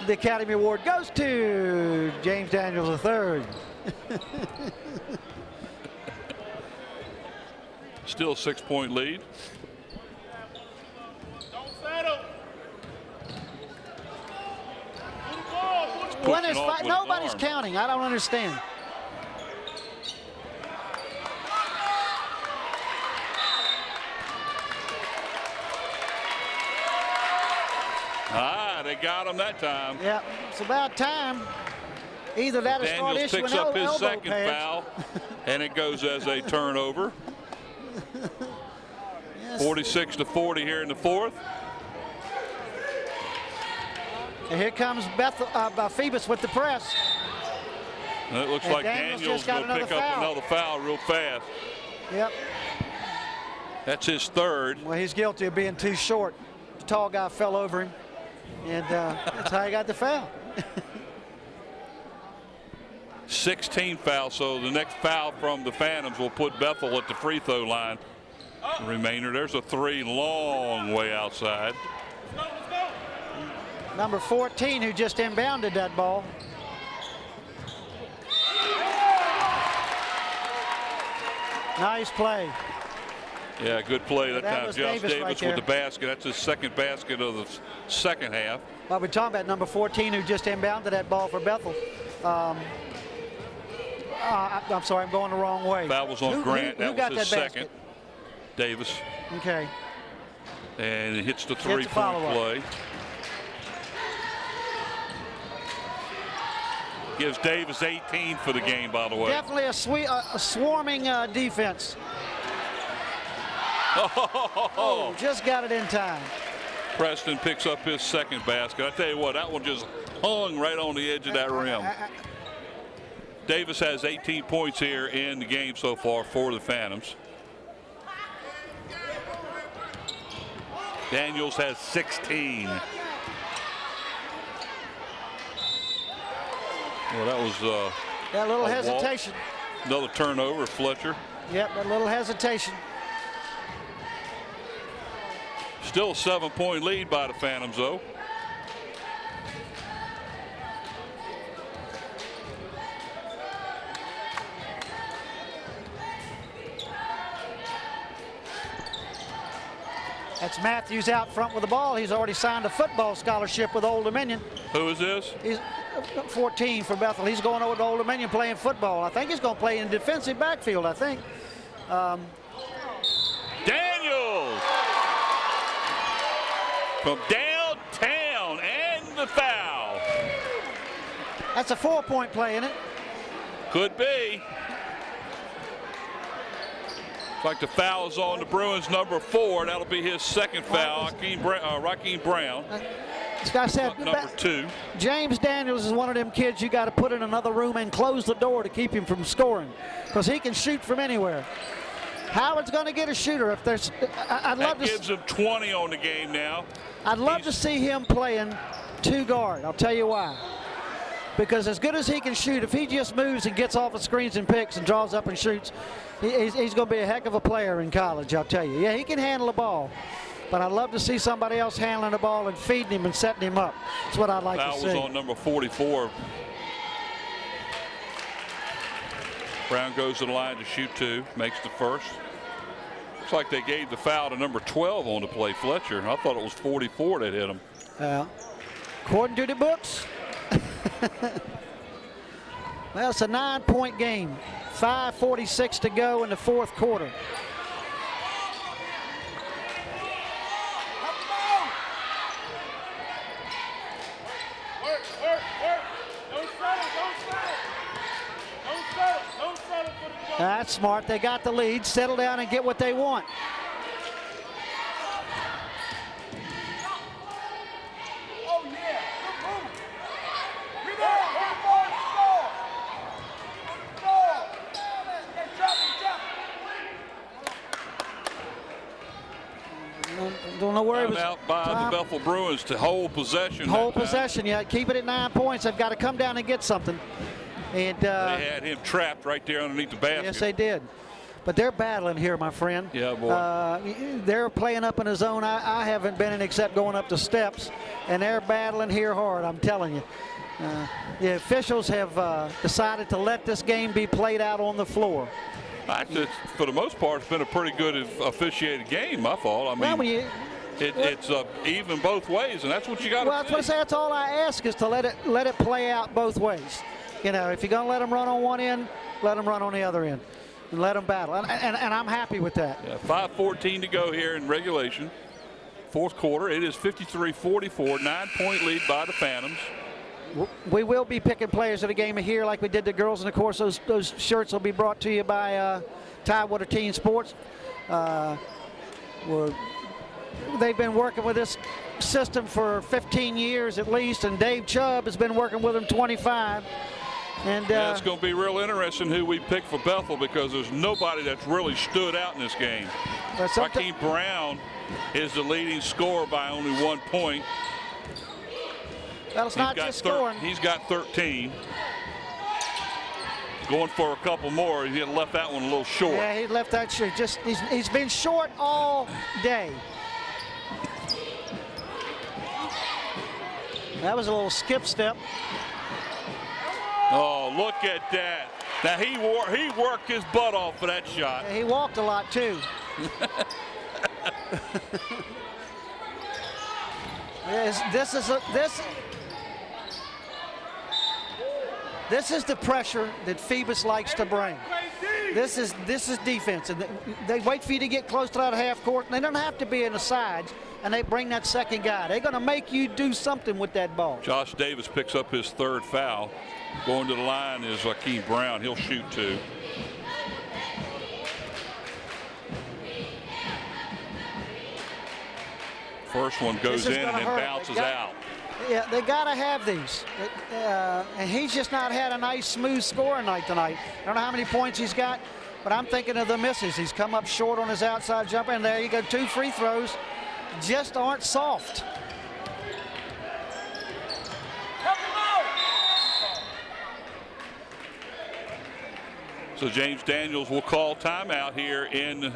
the Academy Award goes to James Daniels III. Still a 6-point lead. When nobody's counting. I don't understand. They got him that time. Yeah, it's about time. Either that or start Daniels issuing picks up his second pads. foul, and it goes as a turnover. Yes. 46-40 here in the fourth. And here comes Phoebus with the press. And it looks like Daniels will pick up another foul real fast. Yep. That's his third. Well, he's guilty of being too short. The tall guy fell over him, and that's how he got the foul. 16 fouls, so the next foul from the Phantoms will put Bethel at the free throw line. The remainder, there's a 3 long way outside. Number 14, who just inbounded that ball. Nice play. Yeah, good play that time. Josh Davis right with the basket. That's his second basket of the second half. Well, we're talking about number 14, who just inbounded that ball for Bethel. I'm sorry, I'm going the wrong way. That was on Grant. Who that was his basket? second. Davis. Okay. And it hits the 3-point play. Gives Davis 18 for the game, by the way. Definitely a swarming defense. Oh, just got it in time. Preston picks up his second basket. I tell you what, that one just hung right on the edge of that rim. Davis has 18 points here in the game so far for the Phantoms. Daniels has 16. Well, that was That little hesitation. Another turnover, Fletcher. Yep, a little hesitation. Still a 7-point lead by the Phantoms, though. That's Matthews out front with the ball. He's already signed a football scholarship with Old Dominion. Who is this? He's 14 for Bethel. He's going over to Old Dominion playing football. I think he's going to play in defensive backfield, I think. Daniels from downtown, and the foul. That's a 4-point play, isn't it? Could be. Looks like the foul is on the Bruins, number 4. That'll be his second foul. Raheem Brown. This guy said number 2. James Daniels is one of them kids you got to put in another room and close the door to keep him from scoring, because he can shoot from anywhere. Howard's going to get a shooter. If there's, I'd love to. That gives him 20 on the game now. I'd love to see him playing 2 guard. I'll tell you why. Because as good as he can shoot, if he just moves and gets off the screens and picks and draws up and shoots, he's going to be a heck of a player in college, I'll tell you. Yeah, he can handle the ball, but I'd love to see somebody else handling the ball and feeding him and setting him up. That's what I'd like to see. That was on number 44. Brown goes to the line to shoot 2, makes the first. Looks like they gave the foul to number 12 on the play, Fletcher. I thought it was 44 that hit him. According to the books. Well, it's a 9-point game. 5:46 to go in the 4th quarter. That's smart. They got the lead. Settle down and get what they want. Don't know where it was. Out by the Bethel Bruins to hold possession. Hold possession, yeah. Keep it at 9 points. They've got to come down and get something. And they had him trapped right there underneath the basket. Yes, they did. But they're battling here, my friend. Yeah, boy. They're playing up in a zone I haven't been in except going up the steps, and they're battling here hard, I'm telling you. The officials have decided to let this game be played out on the floor. Actually, for the most part, it's been a pretty good officiated game, I thought. I mean, it's even both ways, and that's what you got to do. Well, that's what I say. That's all I ask is to let it play out both ways. You know, if you're going to let them run on one end, let them run on the other end. And let them battle. And I'm happy with that. Yeah, 5:14 to go here in regulation. 4th quarter. It is 53-44, 9-point lead by the Phantoms. We will be picking players of the game here like we did the girls, and of course those shirts will be brought to you by Tidewater Teen Sports. They've been working with this system for 15 years at least, and Dave Chubb has been working with them 25. And yeah, it's going to be real interesting who we pick for Bethel, because there's nobody that's really stood out in this game. Raheem Brown is the leading scorer by only 1 point. Well, it's not just scoring. He's got 13. Going for a couple more. He had left that one a little short. Yeah, he left that short. He's been short all day. That was a little skip step. Oh, look at that. Now he worked his butt off for that shot. Yeah, he walked a lot too. This is the pressure that Phoebus likes to bring. This is defense, and they wait for you to get close to that half court. And they don't have to be in the sides, and they bring that second guy. They're going to make you do something with that ball. Josh Davis picks up his 3rd foul. Going to the line is Raheem Brown. He'll shoot 2. First one goes in and then bounces out. Yeah, they got to have these. And he's just not had a nice, smooth scoring night tonight. I don't know how many points he's got, but I'm thinking of the misses. He's come up short on his outside jumper, and there you go, 2 free throws. Just aren't soft. So James Daniels will call timeout here in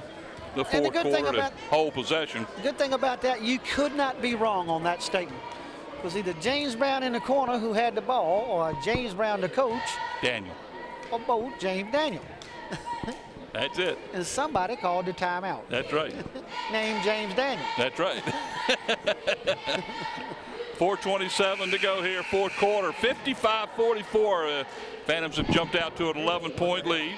the fourth quarter to hold possession. The good thing about that, you could not be wrong on that statement. It was either James Brown in the corner who had the ball, or James Brown, the coach. Daniel. Or both, James Daniel. That's it. And somebody called the timeout. That's right. Named James Daniel. That's right. 4:27 to go here, fourth quarter. 55-44. Phantoms have jumped out to an 11-point lead.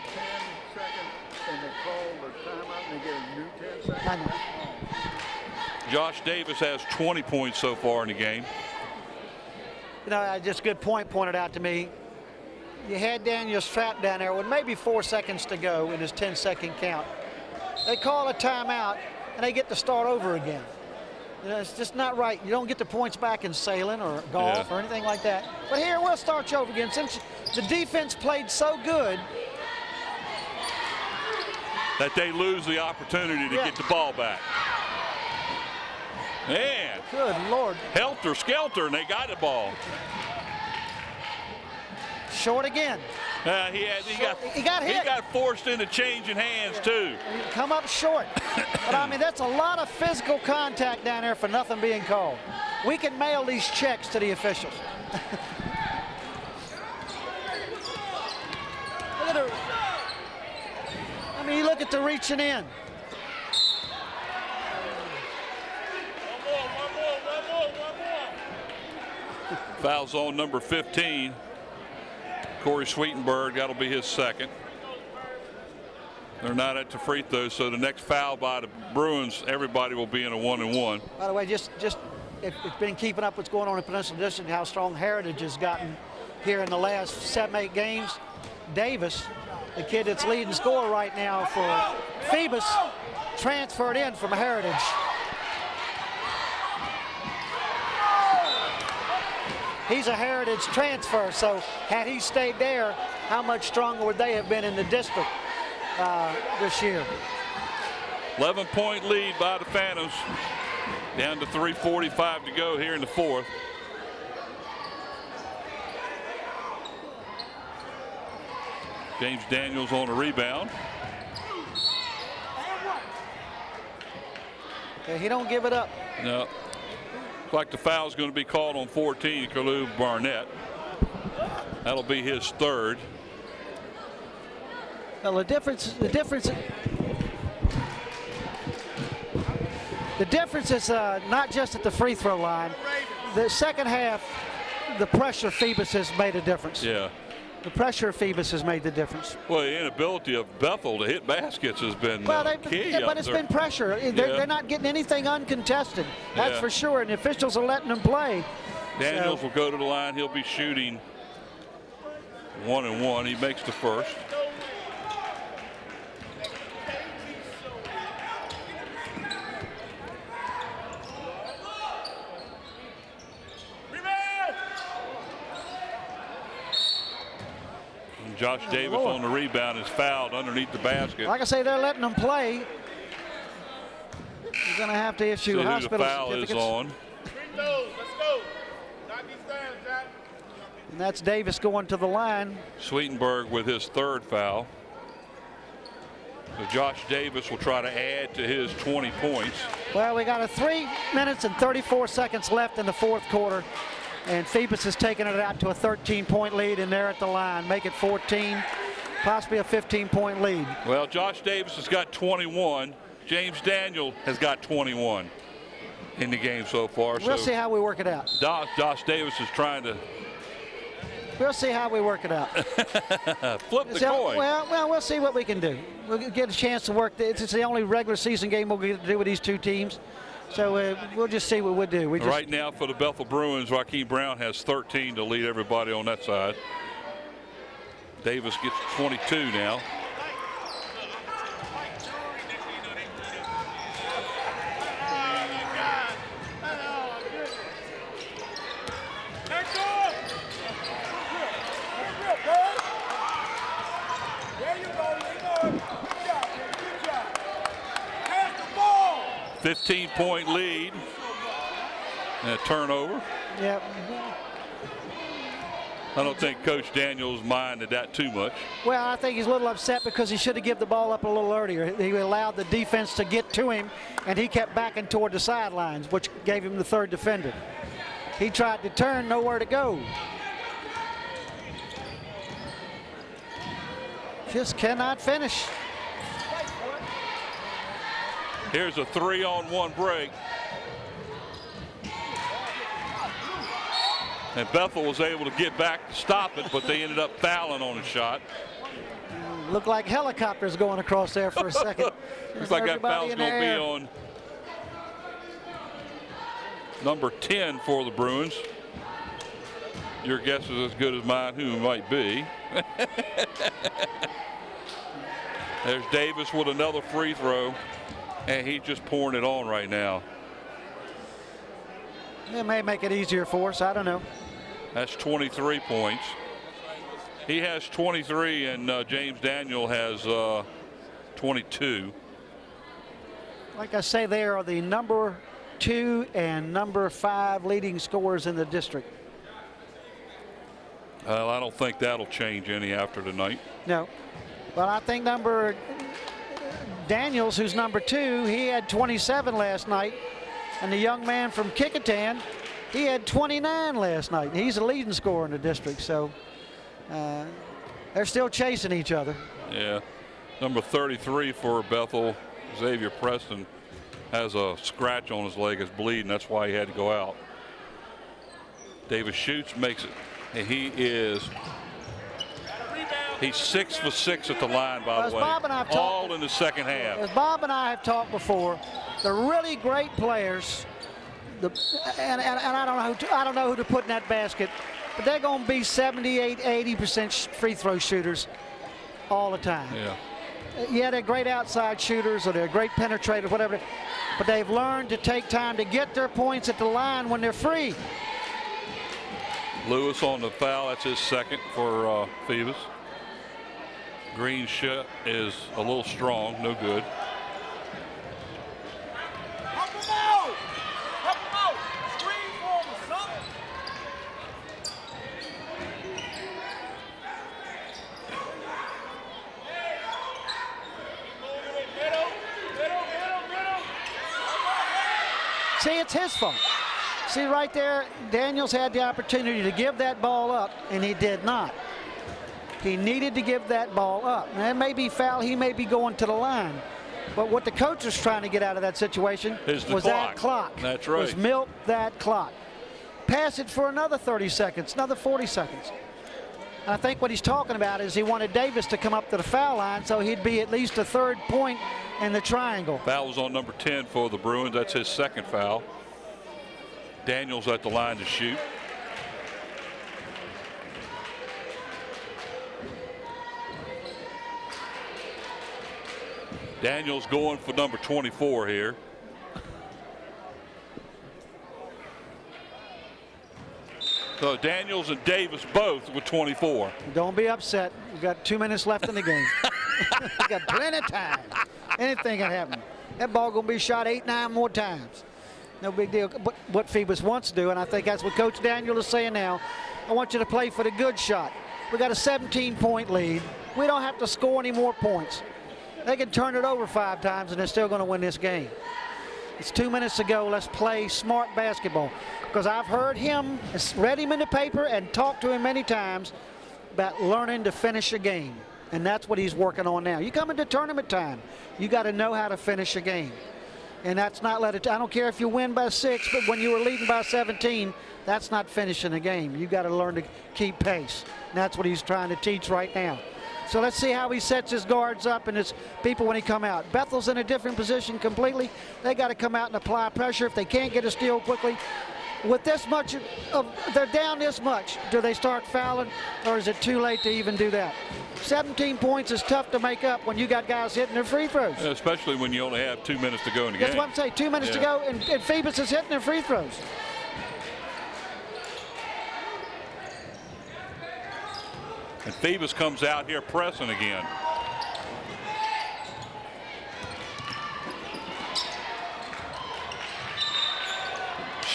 Josh Davis has 20 points so far in the game. You know, just a good point pointed out to me. You had Daniels trapped down there with maybe 4 seconds to go in his 10-second count. They call a timeout, and they get to start over again. You know, it's just not right. You don't get the points back in sailing or golf or anything like that. But here, we'll start you over again. Since the defense played so good, that they lose the opportunity to get the ball back. Man. Good Lord. Helter skelter, and they got the ball. Short again. He got hit. He got forced into changing hands, too. Come up short. But, I mean, that's a lot of physical contact down there for nothing being called. We can mail these checks to the officials. Look at her. I mean, you look at the reaching in. Foul zone number 15. Corey Sweetenberg, that'll be his second. They're not at the free throw, so the next foul by the Bruins, everybody will be in a 1-and-1. By the way, just if it's been keeping up what's going on in Peninsula District, how strong Heritage has gotten here in the last 7-8 games. Davis, the kid that's leading scorer right now for Phoebus, transferred in from Heritage. He's a Heritage transfer, so had he stayed there, how much stronger would they have been in the district this year? 11-point lead by the Phantoms. Down to 3:45 to go here in the fourth. James Daniels on a rebound. Yeah, he don't give it up. No. Looks like the foul's going to be called on 14, Kalu Barnett. That'll be his third. Well, the difference is not just at the free throw line. The second half, the pressure of Phoebus has made a difference. Yeah. The pressure of Phoebus has made the difference. Well, the inability of Bethel to hit baskets has been key. Yeah, but it's been pressure. They're not getting anything uncontested. That's for sure, and the officials are letting them play. Daniels will go to the line. He'll be shooting 1-and-1. He makes the first. Josh Davis on the rebound is fouled underneath the basket. Like I say, they're letting them play. You're going to have to issue hospital certificates. The foul is on. Let's go. Knock these down, Jack. And that's Davis going to the line. Sweetenberg with his third foul. So Josh Davis will try to add to his 20 points. Well, we got a 3 minutes and 34 seconds left in the fourth quarter. And Phoebus has taken it out to a 13-point lead, and they're at the line. Make it 14, possibly a 15-point lead. Well, Josh Davis has got 21. James Daniel has got 21 in the game so far. We'll see how we work it out. Josh Davis is trying to. We'll see how we work it out. Flip the coin. Well, we'll see what we can do. We'll get a chance to work. It's the only regular season game we'll get to do with these two teams. So we'll just see what we'll do. Right now for the Bethel Bruins, Raheem Brown has 13 to lead everybody on that side. Davis gets 22 now. A 15-point lead. And a turnover. Yep. I don't think Coach Daniels minded that too much. Well, I think he's a little upset because he should have given the ball up a little earlier. He allowed the defense to get to him, and he kept backing toward the sidelines, which gave him the third defender. He tried to turn, nowhere to go. Just cannot finish. Here's a 3-on-1 break. And Bethel was able to get back to stop it, but they ended up fouling on a shot. Looked like helicopters going across there for a second. Looks like that foul's going to be on number 10 for the Bruins. Your guess is as good as mine who it might be. There's Davis with another free throw, and he's just pouring it on right now. It may make it easier for us. I don't know. That's 23 points. He has 23, and James Daniel has 22. Like I say, they are the number 2 and number 5 leading scorers in the district. Well, I don't think that'll change any after tonight. No. But I think number Daniels, who's number 2, he had 27 last night. And the young man from Kickintan, he had 29 last night. He's the leading scorer in the district. So they're still chasing each other. Yeah. Number 33 for Bethel, Xavier Preston, has a scratch on his leg. It's bleeding. That's why he had to go out. Davis shoots, makes it. And he's 6 for 6 at the line, by the way. All in the second half. As Bob and I have talked before, the really great players, and I don't know who to put in that basket, but they're going to be 78, 80% free throw shooters all the time. Yeah. Yeah, they're great outside shooters or they're great penetrators, whatever, but they've learned to take time to get their points at the line when they're free. Lewis on the foul. That's his second for Phoebus. Green's shot is a little strong, no good. See, it's his fault. See right there, Daniels had the opportunity to give that ball up, and he did not. He needed to give that ball up. Now, it may be foul, he may be going to the line. But what the coach was trying to get out of that situation was that clock. That's right. Was milk that clock. Pass it for another 30 seconds, another 40 seconds. And I think what he's talking about is he wanted Davis to come up to the foul line so he'd be at least a third point in the triangle. Foul was on number 10 for the Bruins. That's his second foul. Daniels at the line to shoot. Daniels going for number 24 here. So Daniels and Davis both with 24. Don't be upset. We've got 2 minutes left in the game. We've got plenty of time. Anything can happen. That ball going to be shot 8, 9 more times. No big deal. But what Phoebus wants to do, and I think that's what Coach Daniel is saying now, I want you to play for the good shot. We got a 17-point lead. We don't have to score any more points. They can turn it over 5 times and they're still going to win this game. It's 2 minutes to go. Let's play smart basketball. Because I've heard him, read him in the paper and talked to him many times about learning to finish a game. And that's what he's working on now. You come into tournament time, you got to know how to finish a game. And that's not let it, I don't care if you win by 6, but when you were leading by 17, that's not finishing a game. You got to learn to keep pace. And that's what he's trying to teach right now. So let's see how he sets his guards up and his people when he come out. Bethel's in a different position completely. They got to come out and apply pressure. If they can't get a steal quickly, with this much, they're down this much, do they start fouling or is it too late to even do that? 17 points is tough to make up when you got guys hitting their free throws. Yeah, especially when you only have 2 minutes to go in the game. That's what I'm saying, 2 minutes to go and Phoebus is hitting their free throws. And Phoebus comes out here pressing again.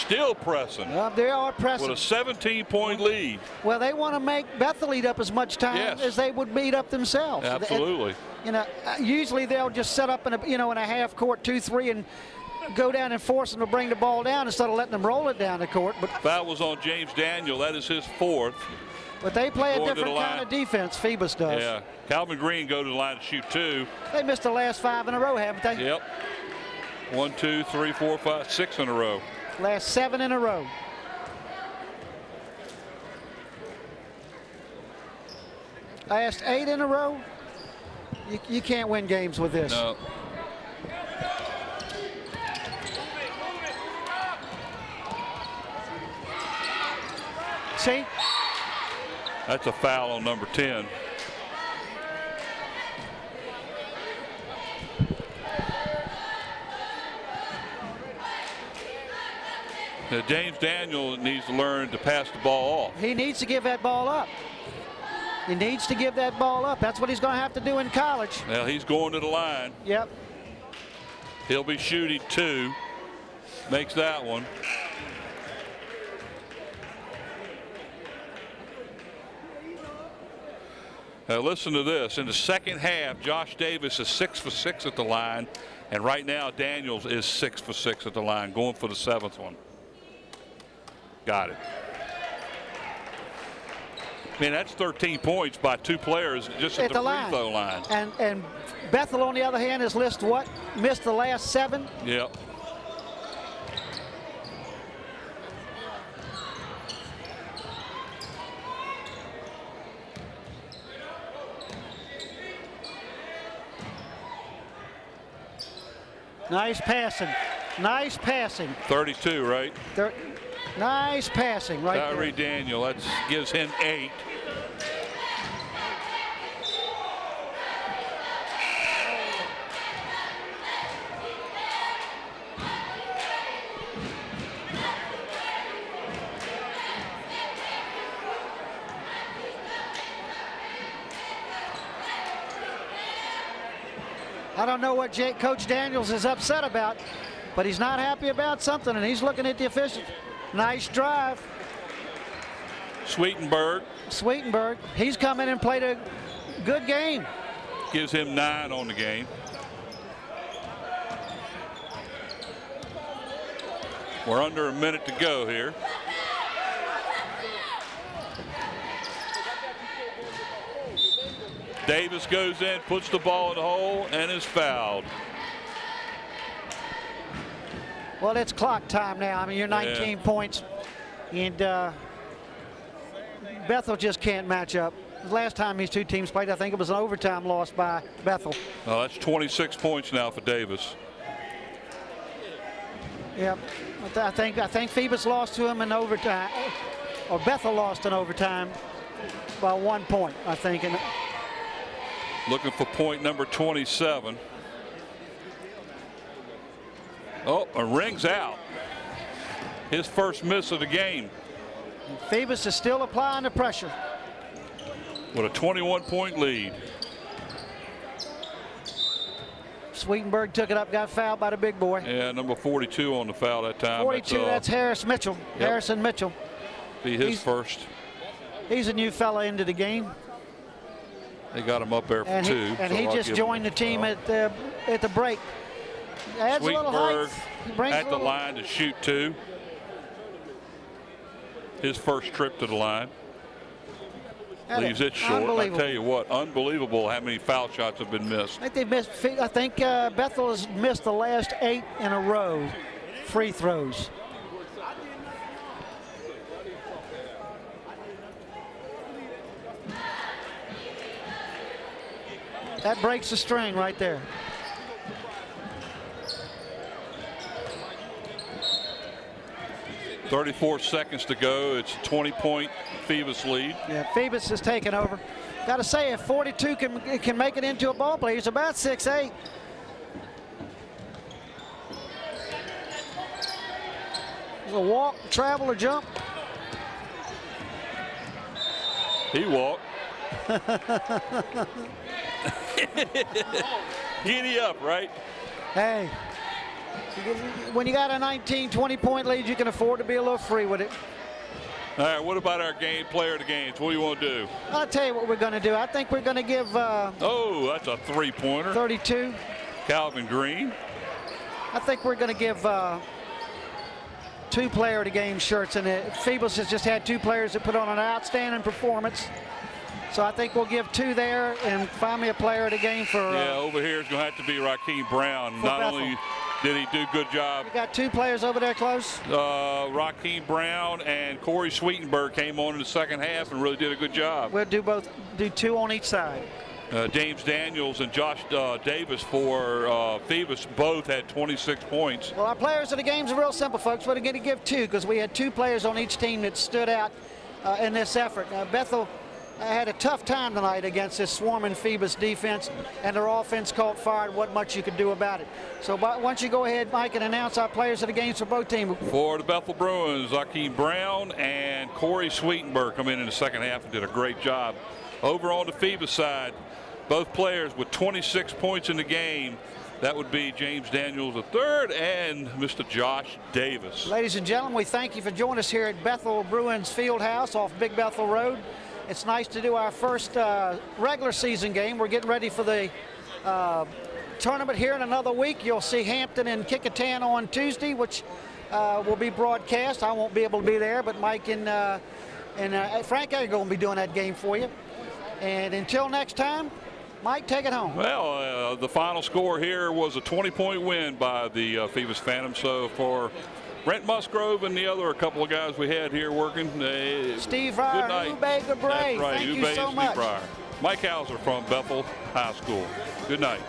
still pressing. Well, they are pressing. With a 17-point lead. Well, they want to make Bethel eat up as much time as they would beat up themselves. Absolutely. Usually they'll just set up in a half court 2-3 and go down and force them to bring the ball down instead of letting them roll it down the court. But foul was on James Daniel. That is his 4th. But they play a different kind of defense, Phoebus does. Yeah. Calvin Green go to the line to shoot 2. They missed the last 5 in a row, haven't they? Yep. 1, 2, 3, 4, 5, 6 in a row. Last 7 in a row. Last 8 in a row. You can't win games with this. No. See? That's a foul on number 10. Now, James Daniel needs to learn to pass the ball off. He needs to give that ball up. He needs to give that ball up. That's what he's going to have to do in college. Well, he's going to the line. Yep. He'll be shooting 2. Makes that one. Now listen to this. In the second half, Josh Davis is 6 for 6 at the line, and right now Daniels is 6 for 6 at the line, going for the 7th one. Got it. Man, that's 13 points by 2 players just at the free throw line. And Bethel, on the other hand, has missed the last 7. Yep. Nice passing. Nice passing. 32, right? Nice passing right there. Tyree Daniel, that gives him 8. I don't know what Coach Daniels is upset about, but he's not happy about something, and he's looking at the officials. Nice drive. Sweetenberg, he's come in and played a good game. gives him 9 on the game. We're under a minute to go here. Davis goes in, puts the ball in the hole, and is fouled. Well, it's clock time now. I mean, you're 19 points, and Bethel just can't match up. The last time these two teams played, I think it was an overtime loss by Bethel. Well, that's 26 points now for Davis. Yep. I think Phoebus lost to him in overtime, or Bethel lost in overtime by 1 point, I think. And looking for point number 27. Oh, a ring's out. His first miss of the game. Phoebus is still applying the pressure. With a 21-point lead. Sweetenberg took it up, got fouled by the big boy. Yeah, number 42 on the foul that time. 42, that's Harris Mitchell. Yep. Harrison Mitchell. Be his first. He's a new fella into the game. They got him up there for 2. And he just joined the team at the break. Adds a little height. At the line to shoot 2. His first trip to the line. Leaves it short. I tell you what, unbelievable how many foul shots have been missed. I think Bethel has missed the last 8 in a row free throws. That breaks the string right there. .34 seconds to go. It's a 20-point Phoebus lead. Yeah, Phoebus has taken over. Got to say, if 42 can make it into a ball play, he's about 6'8". There's a walk, travel, or jump. He walked. Giddy up, right? Hey, When you got a 19, 20-point lead, you can afford to be a little free with it. All right, what about our game player of the games? What do you want to do? I'll tell you what we're going to do. I think we're going to give oh, that's a three-pointer. 32. Calvin Green. I think we're going to give 2 player of the game shirts. And Phoebus has just had 2 players that put on an outstanding performance. So I think we'll give 2 there and find me a player of the game for. Yeah, over here is going to have to be Raheem Brown. Not Bethel. only did he do a good job. We got 2 players over there close. Raheem Brown and Corey Sweetenberg came on in the second half and really did a good job. We'll do 2 on each side. James Daniels and Josh Davis for Phoebus both had 26 points. Well, our players of the games are real simple, folks. We're going to give 2 because we had 2 players on each team that stood out in this effort. Bethel had a tough time tonight against this swarming Phoebus defense, and their offense caught fire. Wasn't much you could do about it. So once you go ahead, Mike, and announce our players of the games for both teams. For the Bethel Bruins, Raheem Brown and Corey Sweetenberg come in the second half and did a great job. Over on the Phoebus side, both players with 26 points in the game. That would be James Daniels III and Mr. Josh Davis. Ladies and gentlemen, we thank you for joining us here at Bethel Bruins Fieldhouse off Big Bethel Road. It's nice to do our first regular season game. We're getting ready for the tournament here in another week. You'll see Hampton and Kickingham on Tuesday, which will be broadcast. I won't be able to be there, but Mike and Frank are going to be doing that game for you. And until next time, Mike, take it home. Well, the final score here was a 20-point win by the Phoebus Phantoms. So for Brent Musgrove and the other couple of guys we had here working. Steve Fryer, Ube Gabray. That's right, Thank Ube you so and much. Steve Fryer. Mike Hauser from Bethel High School. Good night.